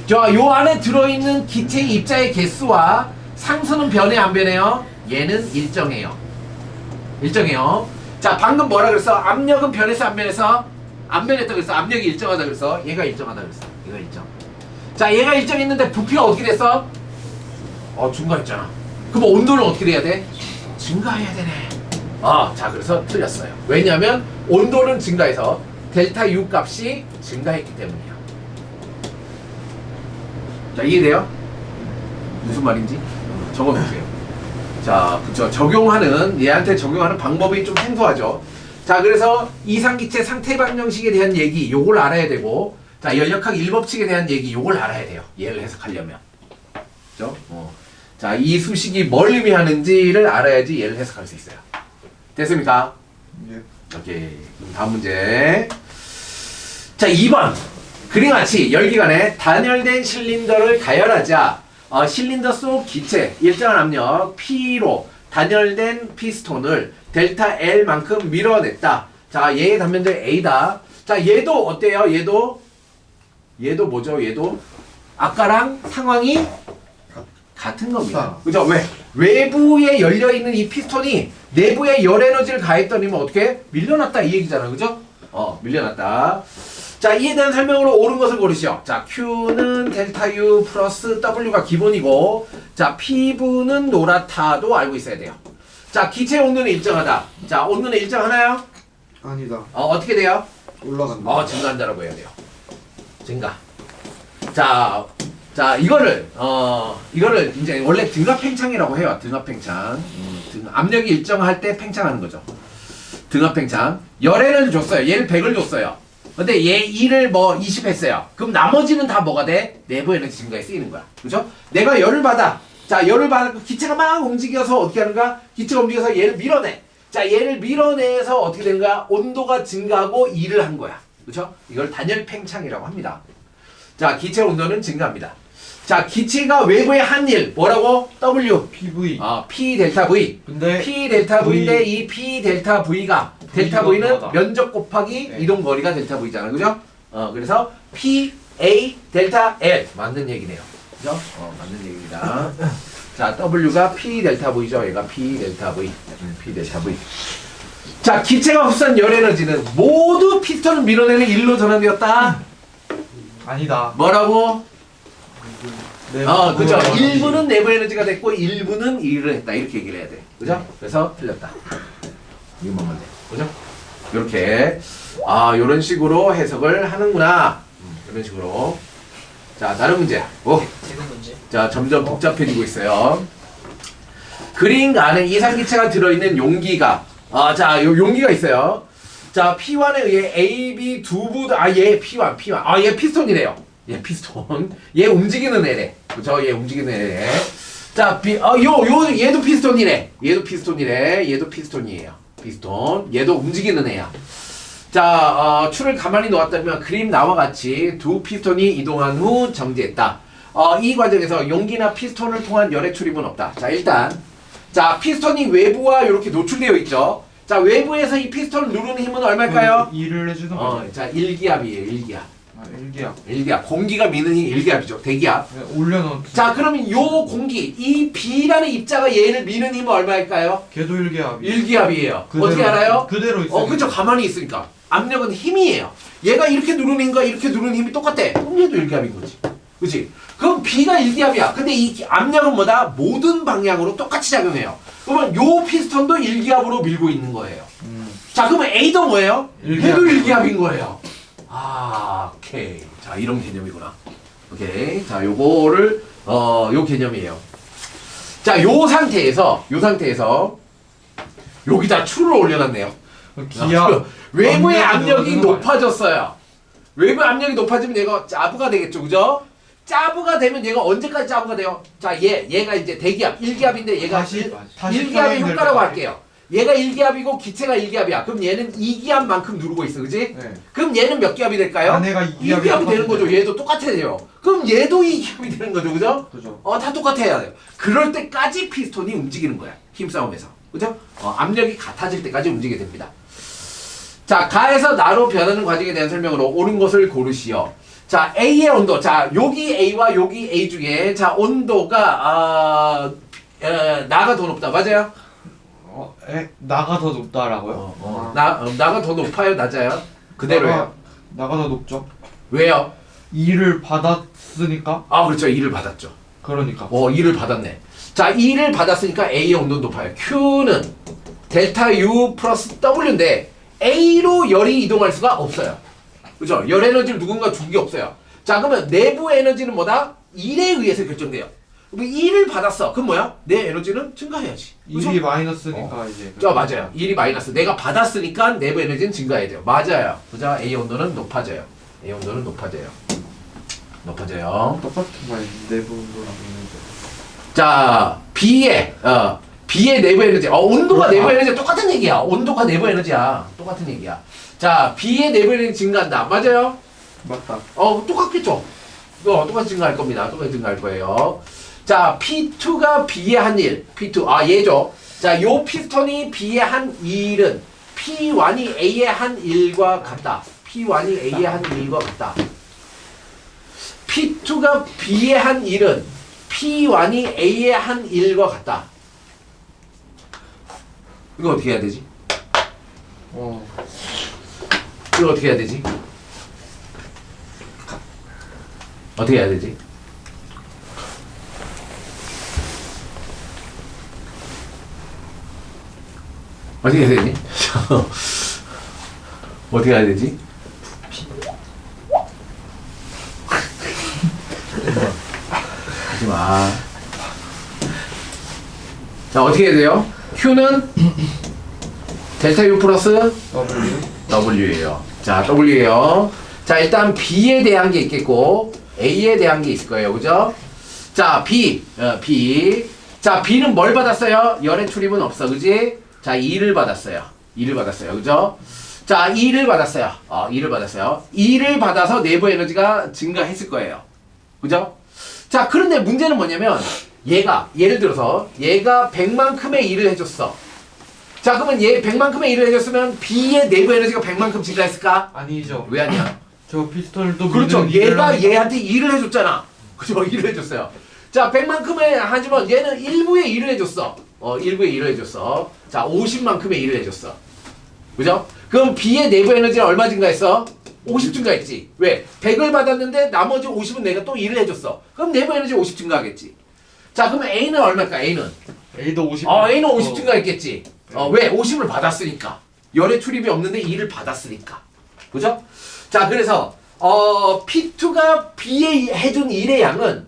Speaker 1: 자, 요 안에 들어있는 기체의 입자의 개수와 상수는 변해, 안 변해요? 얘는 일정해요. 자, 방금 뭐라 그랬어? 압력은 변했어, 안 변했어? 안 변했다 그랬어. 압력이 일정하다 그랬어. 얘가 일정하다 그랬어. 얘가 일정. 자, 얘가 일정했는데 부피가 어떻게 됐어? 증가했잖아. 그럼 온도는 어떻게 돼야 돼? 증가해야 되네. 자 그래서 틀렸어요. 왜냐하면 온도는 증가해서 델타 U 값이 증가했기 때문이에요. 자 이해돼요? 무슨 말인지 적어볼게요. 자 그쵸, 적용하는 얘한테 적용하는 방법이 좀 생소하죠. 자 그래서 이상기체 상태 방정식에 대한 얘기 요걸 알아야 되고, 자 연력학 1법칙에 대한 얘기 요걸 알아야 돼요. 얘를 해석하려면. 그죠? 자, 이 수식이 뭘 의미하는지를 알아야지 얘를 해석할 수 있어요. 됐습니까?
Speaker 2: 예.
Speaker 1: 오케이. 그럼 다음 문제. 자, 2번. 그림 같이 열기관에 단열된 실린더를 가열하자 실린더 속 기체 일정한 압력 P로 단열된 피스톤을 델타 L만큼 밀어냈다. 자, 얘의 단면적 A다. 자, 얘도 어때요? 얘도 뭐죠? 얘도 아까랑 상황이 같은 겁니다. 그죠? 왜? 외부에 열려있는 이 피스톤이 내부에 열 에너지를 가했더니 뭐 어떻게? 밀려났다 이 얘기잖아. 그죠? 밀려났다. 자, 이에 대한 설명으로 옳은 것을 고르시오. 자, Q는 델타 U 플러스 W가 기본이고, 자, P분은 노랗다도 알고 있어야 돼요. 자, 기체 온도는 일정하다. 자, 온도는 일정하나요?
Speaker 2: 아니다.
Speaker 1: 어떻게 돼요?
Speaker 2: 올라간다.
Speaker 1: 증가한다라고 해야 돼요. 증가. 자, 이거를 이제 원래 등압 팽창이라고 해요. 등압 팽창. 압력이 일정할 때 팽창하는 거죠. 등압 팽창. 열 에너지 줬어요. 얘를 100을 줬어요. 근데 얘 2를 뭐 20 했어요. 그럼 나머지는 다 뭐가 돼? 내부 에너지 증가에 쓰이는 거야. 그죠? 내가 열을 받아. 자, 열을 받고 기체가 막 움직여서 어떻게 하는가? 기체가 움직여서 얘를 밀어내. 자, 얘를 밀어내서 어떻게 되는가? 온도가 증가하고 일을 한 거야. 그죠? 이걸 단열 팽창이라고 합니다. 자, 기체 온도는 증가합니다. 자, 기체가 외부에 한 일 뭐라고? W
Speaker 2: PV.
Speaker 1: P 델타 V.
Speaker 2: 근데
Speaker 1: P 델타 V인데 이 P 델타 V가 델타 V는
Speaker 2: 맞아.
Speaker 1: 면적 곱하기
Speaker 2: 네.
Speaker 1: 이동 거리가 델타 V잖아. 그죠? 그래서 P A 델타 L 맞는 얘기네요. 그죠? 맞는 얘기입니다. 자, W가 P 델타 V죠. 얘가 P 델타 V. P 델타 V. 자, 기체가 흡수한 열 에너지는 모두 피스톤을 밀어내는 일로 전환되었다.
Speaker 2: 아니다.
Speaker 1: 뭐라고? 그죠.
Speaker 2: 내부
Speaker 1: 일부는 내부 에너지가 됐고 일부는 일을 했다. 이렇게 얘기를 해야 돼. 그죠? 그래서 틀렸다. 이것만 맞네. 그죠? 이렇게 요런 식으로 해석을 하는구나. 이런 식으로. 자, 다른 문제.
Speaker 3: 세금 문제.
Speaker 1: 자, 점점 복잡해지고 있어요. 그림 안에 이상기체가 들어있는 용기가 자, 요 용기가 있어요. 자, P1에 의해 A, B 두 부 얘 P1. 얘 피스톤이래요. 얘 피스톤. 얘 움직이는 애래. 그죠? 얘 움직이는 애래. 자, 얘도 피스톤이래. 얘도 피스톤이에요. 피스톤. 얘도 움직이는 애야. 자, 추를 가만히 놓았다면 그림 나와 같이 두 피스톤이 이동한 후 정지했다. 이 과정에서 용기나 피스톤을 통한 열의 출입은 없다. 자, 일단 자, 피스톤이 외부와 이렇게 노출되어 있죠. 자, 외부에서 이 피스톤을 누르는 힘은 얼마일까요?
Speaker 2: 일을 해주는 거죠.
Speaker 1: 자, 1기압이에요. 1기압.
Speaker 2: 1기압.
Speaker 1: 1기압. 공기가 미는 힘 1기압이죠. 대기압.
Speaker 2: 올려놓기.
Speaker 1: 자, 그러면 요 공기, 이 B라는 입자가 얘를 미는 힘은 얼마일까요?
Speaker 2: 걔도 1기압.
Speaker 1: 1기압이에요.
Speaker 2: 그대로,
Speaker 1: 어떻게 알아요?
Speaker 2: 그대로 있어요.
Speaker 1: 그쵸. 가만히 있으니까. 압력은 힘이에요. 얘가 이렇게 누르는 힘과 이렇게 누르는 힘이 똑같아. 그럼 얘도 1기압인 거지. 그치? 그럼 B가 1기압이야. 근데 이 압력은 뭐다? 모든 방향으로 똑같이 작용해요. 그러면 요 피스톤도 1기압으로 밀고 있는 거예요. 자, 그러면 A도 뭐예요? 얘도 1기압인 거예요. 오케이. 자, 이런 개념이구나. 오케이. 자, 요거를 요 개념이에요. 자, 요 상태에서 여기다 추를 올려놨네요.
Speaker 2: 기압.
Speaker 1: 외부의 압력이
Speaker 2: 넣는 거
Speaker 1: 높아졌어요. 외부 압력이 높아지면 얘가 짜부가 되겠죠, 그죠? 짜부가 되면 얘가 언제까지 짜부가 돼요? 자, 얘가 이제 대기압 1기압인데 얘가
Speaker 2: 다시
Speaker 1: 1기압의
Speaker 2: 표현될
Speaker 1: 효과라고
Speaker 2: 것
Speaker 1: 할게요. 얘가 1기압이고 기체가 1기압이야. 그럼 얘는 2기압만큼 누르고 있어, 그지?
Speaker 2: 네.
Speaker 1: 그럼 얘는 몇 기압이 될까요?
Speaker 2: 아내가 2기압이
Speaker 1: 2기압이 되는 거죠. 얘도 똑같아야 돼요. 그럼 얘도 2기압이 되는 거죠, 그죠?
Speaker 2: 그죠.
Speaker 1: 다 똑같아야 돼요. 그럴 때까지 피스톤이 움직이는 거야. 힘싸움에서. 그죠? 압력이 같아질 때까지 움직이게 됩니다. 자, 가에서 나로 변하는 과정에 대한 설명으로 옳은 것을 고르시오. 자, A의 온도. 자, 여기 A와 여기 A 중에 자, 온도가 나가 더 높다. 맞아요?
Speaker 2: 나가 더 높다라고요?
Speaker 1: 나가 더 높아요, 낮아요? 그대로예요.
Speaker 2: 나가 더 높죠.
Speaker 1: 왜요?
Speaker 2: 일을 받았으니까.
Speaker 1: 그렇죠. 2를 받았죠.
Speaker 2: 그러니까.
Speaker 1: 2를 받았네. 자, 2를 받았으니까 A의 온도는 높아요. Q는 델타 U 플러스 W인데 A로 열이 이동할 수가 없어요. 그죠? 열 에너지를 누군가 준 게 없어요. 자, 그러면 내부 에너지는 뭐다? 1에 의해서 결정돼요. 그럼 1을 받았어. 그럼 뭐야? 내 에너지는 증가해야지. 그죠?
Speaker 2: 1이 마이너스니까 이제.
Speaker 1: 자, 맞아요. 1이 마이너스. 내가 받았으니까 내부 에너지는 증가해야 돼요. 맞아요. 그죠? A 온도는 높아져요. A 온도는 높아져요. 높아져요.
Speaker 2: 똑같은 말 내부 온도랑 있는데.
Speaker 1: 자, B의 내부 에너지. 온도가 내부 에너지 똑같은 얘기야. 온도가 내부 에너지야. 똑같은 얘기야. 자, B의 내부 에너지 증가한다. 맞아요?
Speaker 2: 맞다.
Speaker 1: 똑같겠죠? 똑같이 증가할 겁니다. 똑같이 증가할 거예요. 자, P2가 B의 한 일. P2. 얘죠. 자, 요 피스톤이 B의 한 일은 P1이 A의 한 일과 같다. P1이 A의 한 일과 같다. P2가 B의 한 일은 P1이 A의 한 일과 같다. 이거 어떻게 해야 되지? 이거 어떻게 해야 되지? 어떻게 해야 되지? 어떻게 해야 되지? 어떻게 해야 되지? 하지마. 자, 어떻게 해야 돼요? Q는 델타 U 플러스 W예요. 자, W예요. 자, 일단 B에 대한 게 있겠고 A에 대한 게 있을 거예요. 그죠? 자, B. 자, B는 뭘 받았어요? 열의 출입은 없어. 그지? 자, 2를 받았어요. 2를 받았어요. 그죠? 자, 2를 받았어요. 2를 받았어요. 2를 받아서 내부 에너지가 증가했을 거예요. 그죠? 자, 그런데 문제는 뭐냐면 예를 들어서 얘가 100만큼의 일을 해줬어. 자, 그러면 얘 100만큼의 일을 해줬으면 B의 내부 에너지가 100만큼 증가했을까?
Speaker 2: 아니죠.
Speaker 1: 왜 아니야?
Speaker 2: 저 피스톨도
Speaker 1: 그렇죠.
Speaker 2: 미는 일을
Speaker 1: 얘가
Speaker 2: 하니까.
Speaker 1: 얘한테 일을 해줬잖아. 그죠? 일을 해줬어요. 자, 100만큼의 하지만 얘는 일부의 일을 해줬어. 일부의 일을 해줬어. 자, 50만큼의 일을 해줬어. 그죠? 그럼 B의 내부 에너지는 얼마 증가했어? 50 증가했지. 왜? 100을 받았는데 나머지 50은 내가 또 일을 해줬어. 그럼 내부 에너지 50 증가하겠지. 자, 그러면 A는 얼마일까? A는?
Speaker 2: A도 50.
Speaker 1: A는 50 증가했겠지. 왜? 50을 받았으니까. 열의 출입이 없는데 일을 받았으니까. 그죠? 자, 그래서 P2가 B에 해준 일의 양은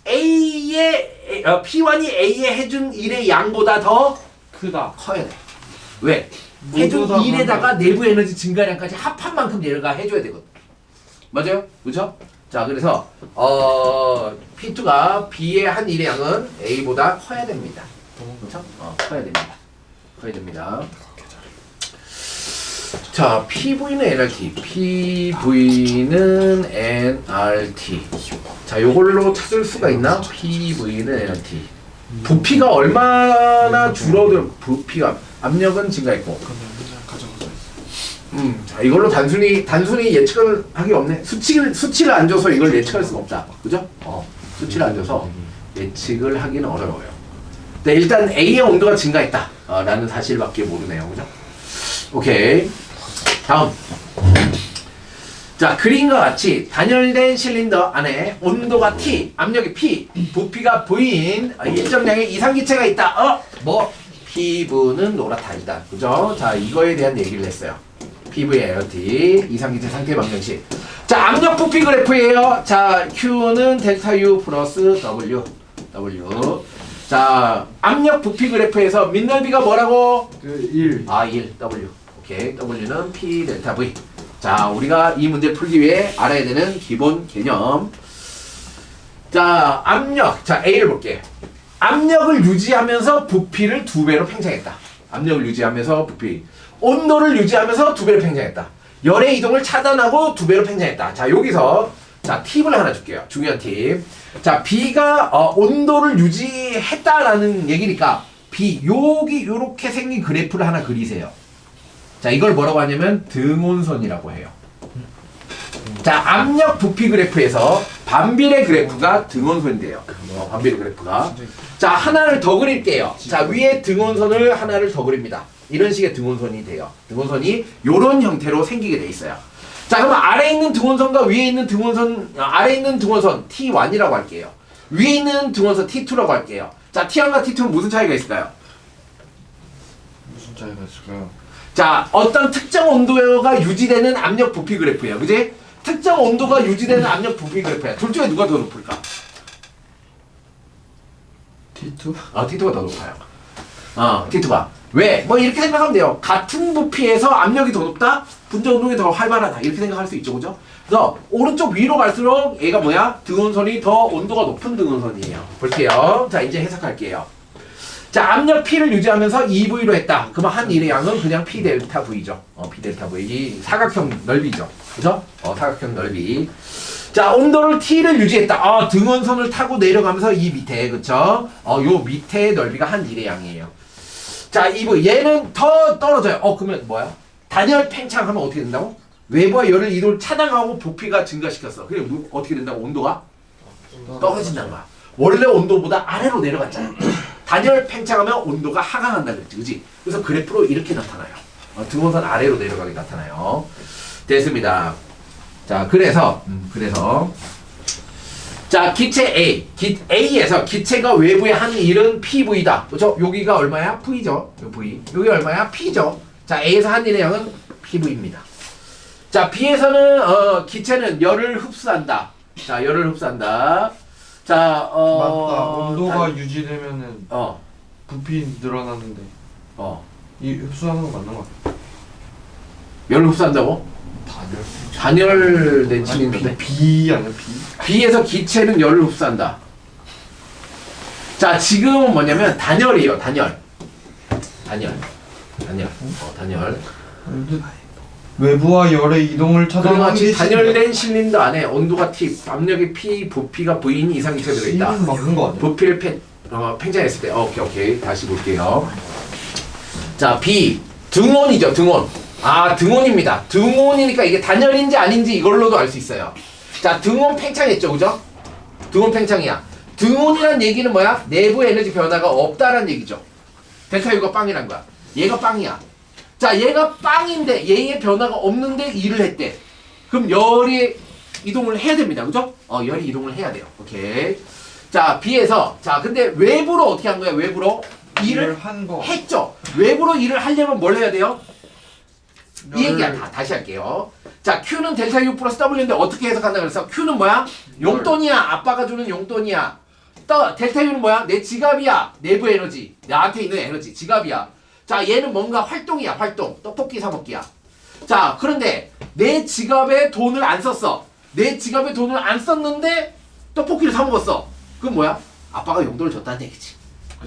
Speaker 1: P1이 A에 해준 일의 양보다 더
Speaker 2: 크다.
Speaker 1: 커야 돼. 왜? 해준
Speaker 2: 모두 다
Speaker 1: 일에다가 내부 에너지 증가량까지 합한 만큼 얘가 해줘야 되거든. 맞아요? 그죠? 자, 그래서 P2가 B의 한 일의 양은 A보다 커야 됩니다. 그렇죠? 커야 됩니다. 커야 됩니다. 자, PV는 NRT, PV는 NRT. 자, 요걸로 찾을 수가 있나? PV는 NRT. 부피가 얼마나 줄어들? 부피가 압력은 증가했고. 자, 이걸로 단순히 예측을 하기 없네. 수치를 안 줘서 이걸 예측할 수가 없다. 그죠? 수치를 안 줘서 예측을 하기는 어려워요. 네, 일단 A의 온도가 증가했다. 라는 사실밖에 모르네요. 그죠? 오케이. 다음. 자, 그림과 같이 단열된 실린더 안에 온도가 T, 압력이 P, 부피가 V인 일정량의 이상기체가 있다. 피부는 노랗다. 일단. 그죠? 자, 이거에 대한 얘기를 했어요. PV의 LT, 이상기체 상태 방정식. 자, 압력 부피 그래프예요. 자, Q는 델타 U 플러스 W. 자, 압력 부피 그래프에서 민널비가 뭐라고?
Speaker 2: 1.
Speaker 1: 1. W. 오케이. W는 P 델타 V. 자, 우리가 이 문제 풀기 위해 알아야 되는 기본 개념. 자, 압력. 자, A를 볼게. 압력을 유지하면서 부피를 2배로 팽창했다. 압력을 유지하면서 부피. 온도를 유지하면서 2배로 팽창했다. 열의 이동을 차단하고 2배로 팽창했다. 자, 여기서 자, 팁을 하나 줄게요. 중요한 팁. 자, B가 온도를 유지했다라는 얘기니까 여기 요렇게 생긴 그래프를 하나 그리세요. 자, 이걸 뭐라고 하냐면 등온선이라고 해요. 자, 압력 부피 그래프에서 반비례 그래프가 등온선인데요. 반비례 그래프가. 자, 하나를 더 그릴게요. 자, 위에 등온선을 하나를 더 그립니다. 이런 식의 등온선이 돼요. 등온선이 요런 형태로 생기게 돼 있어요. 자, 그러면 아래에 있는 등온선과 위에 있는 등온선, 아래에 있는 등온선 T1이라고 할게요. 위에 있는 등온선 T2라고 할게요. 자, T1과 T2는 무슨 차이가 있을까요?
Speaker 2: 차이가 있을까요?
Speaker 1: 자, 어떤 특정 온도가 유지되는 압력 부피 그래프예요. 그지? 특정 온도가 유지되는 압력 부피 그래프야. 둘 중에 누가 더 높을까?
Speaker 2: T2?
Speaker 1: T2가 더 높아요. T2가. 왜? 뭐 이렇게 생각하면 돼요. 같은 부피에서 압력이 더 높다? 분자 운동이 더 활발하다. 이렇게 생각할 수 있죠. 그죠? 그래서 오른쪽 위로 갈수록 얘가 뭐야? 등원선이 더 온도가 높은 등원선이에요. 볼게요. 자, 이제 해석할게요. 자, 압력 P를 유지하면서 EV로 했다. 그러면 한 일의 양은 그냥 P 델타 V죠. P 델타 V. 이 사각형 넓이죠. 그죠? 사각형 넓이. 자, 온도를 T를 유지했다. 등원선을 타고 내려가면서 이 밑에, 그쵸? 요 밑에 넓이가 한 일의 양이에요. 자, EV. 얘는 더 떨어져요. 그러면 뭐야? 단열 팽창하면 어떻게 된다고? 외부와 열을 이동을 차단하고 부피가 증가시켰어. 그래, 어떻게 된다고? 온도가 떨어진다는 거야. 원래 온도보다 아래로 내려갔잖아. 단열 팽창하면 온도가 하강한다 그랬지, 그지? 그래서 그래프로 이렇게 나타나요. 등원선 아래로 내려가게 나타나요. 됐습니다. 자, 그래서 자, 기체 A, A에서 기체가 외부에 한 일은 PV다. 그렇죠? 여기가 얼마야? V죠. V. 여기 얼마야? P죠. 자, A에서 한 일의 양은 PV입니다. 자, B에서는 기체는 열을 흡수한다. 자, 열을 흡수한다. 자,
Speaker 2: 맞다. 온도가 유지되면은 부피 늘어나는데 이 흡수하는 거 맞는 거 같아.
Speaker 1: 열을 흡수한다고? 단열된 칠인데
Speaker 2: B 아니야 B?
Speaker 1: B에서 기체는 열을 흡수한다. 자, 지금은 뭐냐면 단열이에요. 단열.
Speaker 2: 근데 외부와 열의 이동을 차단하는 게
Speaker 1: 단열된 실린더 안에 온도가 T, 압력이 P, 부피가 V인 이상 기체가 들어있다.
Speaker 2: C는 맞는 거 아니야?
Speaker 1: 부피를 팽창했을 때, 오케이. 다시 볼게요. 자, B. 등온이죠, 등온. 등온입니다. 등온이니까 이게 단열인지 아닌지 이걸로도 알 수 있어요. 자, 등온 팽창했죠, 그죠? 등온 팽창이야. 등온이란 얘기는 뭐야? 내부 에너지 변화가 없다란 얘기죠. 델타 U가 빵이란 거야. 얘가 빵이야. 자, 얘가 빵인데 얘의 변화가 없는데 일을 했대. 그럼 열이 이동을 해야 됩니다. 그죠? 열이 이동을 해야 돼요. 오케이. 자, B에서 근데 외부로 어떻게 한 거야? 외부로 일을
Speaker 2: 한 거.
Speaker 1: 했죠. 외부로 일을 하려면 뭘 해야 돼요? 이 얘기야. 다시 할게요. 자, Q는 델타 U 플러스 W인데 어떻게 해석한다 그래서 Q는 뭐야? 용돈이야. 아빠가 주는 용돈이야. 델타 U는 뭐야? 내 지갑이야. 내부 에너지. 나한테 있는 에너지. 지갑이야. 자, 얘는 뭔가 활동이야. 활동. 떡볶이 사 먹기야. 자, 그런데 내 지갑에 돈을 안 썼어. 내 지갑에 돈을 안 썼는데 떡볶이를 사 먹었어. 그건 뭐야? 아빠가 용돈을 줬다는 얘기지.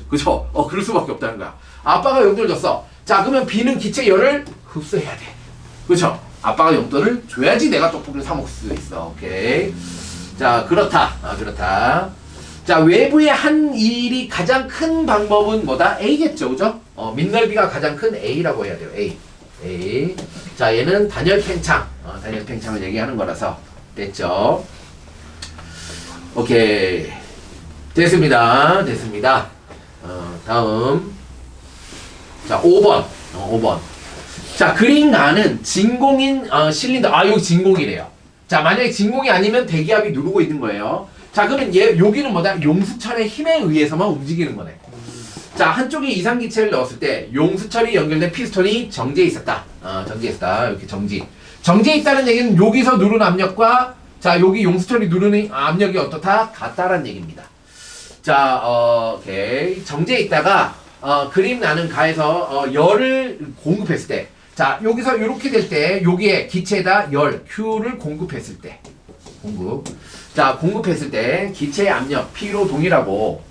Speaker 1: 그죠? 그럴 수밖에 없다는 거야. 아빠가 용돈을 줬어. 자, 그러면 B는 기체 열을 흡수해야 돼. 그렇죠? 아빠가 용돈을 줘야지 내가 떡볶이를 사 먹을 수 있어. 오케이. 자, 그렇다. 자, 외부의 한 일이 가장 큰 방법은 뭐다? A겠죠, 그죠? 민넓이가 가장 큰 A라고 해야 돼요. A. 자, 얘는 단열 팽창. 단열 팽창을 얘기하는 거라서 됐죠? 오케이. 됐습니다. 다음. 자, 5번. 자, 그린가는 진공인 실린더. 여기 진공이래요. 자, 만약에 진공이 아니면 대기압이 누르고 있는 거예요. 자, 그러면 여기는 뭐다? 용수철의 힘에 의해서만 움직이는 거네. 자, 한쪽에 이상기체를 넣었을 때 용수철이 연결된 피스톤이 정지해 있었다. 이렇게 정지해 있다는 얘기는 여기서 누르는 압력과 자, 여기 용수철이 누르는 압력이 어떻다? 같다라는 얘기입니다. 자, 오케이. 정지해 있다가 그림 나는 가에서 열을 공급했을 때 자, 여기서 이렇게 될 때 여기에 기체에다 열 Q를 공급했을 때 공급했을 때 기체의 압력 P로 동일하고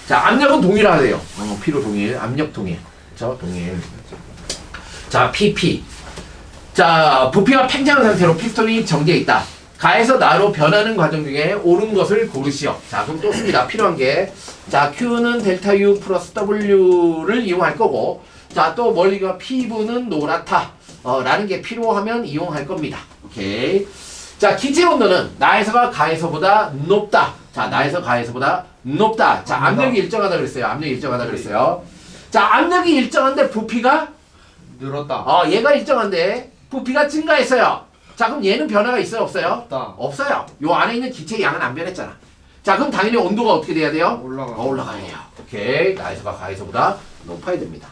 Speaker 1: 자, 압력은 동일하대요. P로 동일, 압력 동일. 그쵸? 동일. 자, PP. 자, 부피가 팽창한 상태로 피스톤이 정지해 있다. 가에서 나로 변하는 과정 중에 옳은 것을 고르시오. 자, 그럼 또 씁니다. 필요한 게. 자, Q는 델타 U 플러스 W를 이용할 거고, 자, 또 멀리가 P분은 노랗다. 라는 게 필요하면 이용할 겁니다. 오케이. 자, 기체 온도는 나에서가 가에서보다 높다. 자, 나에서 가에서보다 높다. 자, 압력이 일정하다 그랬어요. 자, 압력이 일정한데 부피가
Speaker 2: 늘었다.
Speaker 1: 얘가 일정한데 부피가 증가했어요. 자, 그럼 얘는 변화가 있어요, 없어요? 없어요. 요 안에 있는 기체의 양은 안 변했잖아. 자, 그럼 당연히 온도가 어떻게 돼야 돼요? 올라가야 돼요. 오케이. 나에서가 가에서보다 높아야 됩니다.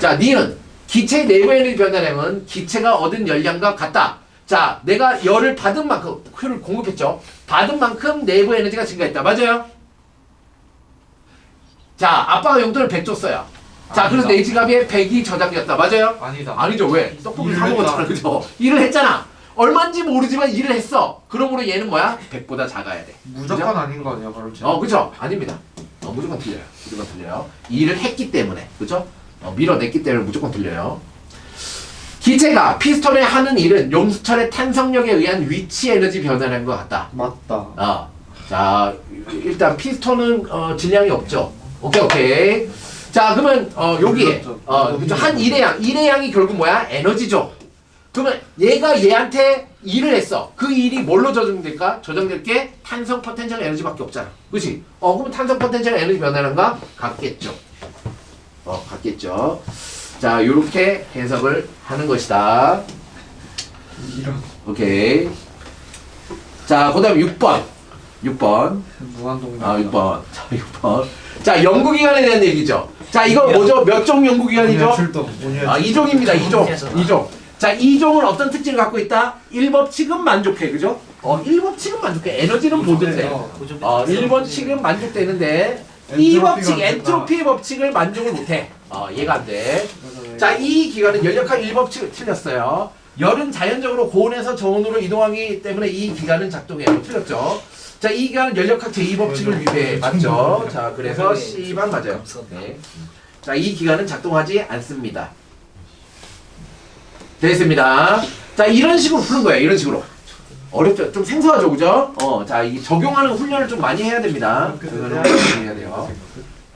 Speaker 1: 자, 니은 기체의 내부 에너지 변화량은 기체가 얻은 열량과 같다. 자, 내가 열을 받은 만큼 효를 공급했죠. 받은 만큼 내부 에너지가 증가했다. 맞아요? 자, 아빠가 용돈을 100 줬어요. 자, 그래서 내 지갑에 100이 저장되었다. 맞아요?
Speaker 2: 아니다.
Speaker 1: 아니죠. 왜? 떡볶이
Speaker 2: 일을
Speaker 1: 사 먹었잖아.
Speaker 2: 했다.
Speaker 1: 그죠? 일을 했잖아. 얼마인지 모르지만 일을 했어. 그러므로 얘는 뭐야? 100보다 작아야 돼.
Speaker 2: 무조건
Speaker 1: 그죠?
Speaker 2: 아닌 거 아니야, 그렇지?
Speaker 1: 그죠? 아닙니다. 무조건 틀려요. 무조건 틀려요. 일을 했기 때문에. 그죠? 밀어냈기 때문에 무조건 틀려요. 기체가 피스톤에 하는 일은 용수철의 탄성력에 의한 위치 에너지 변화량과 같다.
Speaker 2: 맞다.
Speaker 1: 자, 일단 피스톤은 질량이 없죠. 오케이. 자, 그러면 여기에 그죠? 한 일의 양, 일의 양이 결국 뭐야? 에너지죠. 그러면 얘가 얘한테 일을 했어. 그 일이 뭘로 저장될까? 저장될 게 탄성 포텐셜 에너지밖에 없잖아. 그렇지? 그러면 탄성 포텐셜 에너지 변화량과 같겠죠. 같겠죠. 자, 요렇게 해석을 하는 것이다.
Speaker 2: 이런
Speaker 1: 오케이. 자, 그 다음 6번.
Speaker 2: 무한동력.
Speaker 1: 6번. 자, 6번. 자, 연구기관에 대한 얘기죠. 자, 이거 뭐죠? 몇 종 연구기관이죠?
Speaker 2: 출동.
Speaker 1: 2종입니다. 2종. 자, 2종은 어떤 특징을 갖고 있다? 1법칙은 만족해. 그죠? 1법칙은 만족해. 에너지는 보존돼. 1법칙은 만족되는데 2법칙, 엔트로피 법칙을 만족을 못해. 얘가 안 돼. 자, 이 기관은 연력학 1법칙을 틀렸어요. 열은 자연적으로 고온에서 저온으로 이동하기 때문에 이 기관은 작동해요. 틀렸죠? 자, 이 기관은 연력학 제2법칙을 위배해. 맞죠? 자, 그래서 C만 맞아요. 네. 자, 이 기관은 작동하지 않습니다. 됐습니다. 자, 이런 식으로 푸는 거예요. 이런 식으로. 어렵죠? 좀 생소하죠? 그죠? 자, 이 적용하는 훈련을 좀 많이 해야 됩니다. 적용하는 훈련을 해야 돼요.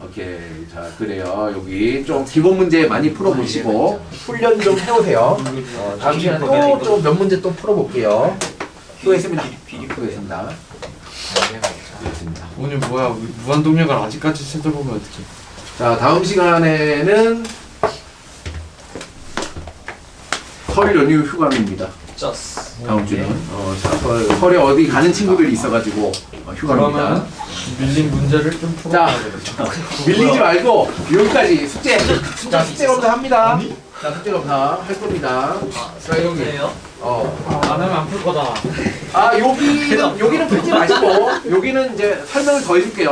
Speaker 1: 오케이. 자, 그래요. 여기 좀 기본 문제 많이 풀어보시고 훈련 좀 해오세요. 다음 시간에 또 좀 몇 문제 또 풀어볼게요. 수고했습니다. 수고했습니다. 수고했습니다.
Speaker 2: 오늘 뭐야? 무한동력을 아직까지 찾아보면 어떡해?
Speaker 1: 자, 다음 시간에는 설 연휴 휴감입니다.
Speaker 3: 쩌스.
Speaker 1: 다음 주는 자, 설에 어디 가는 친구들이 있어가지고 휴가입니다.
Speaker 2: 그러면 밀린 문제를 좀
Speaker 1: 자,
Speaker 2: 풀어봐야
Speaker 1: 밀리지 말고 여기까지 숙제. 자, 숙제 검사 합니다. 자, 숙제 검사 할 겁니다. 자, 여기.
Speaker 2: 안 하면 안 풀 거다.
Speaker 1: 여기는 풀지 마시고 여기는 이제 설명을 더 해줄게요.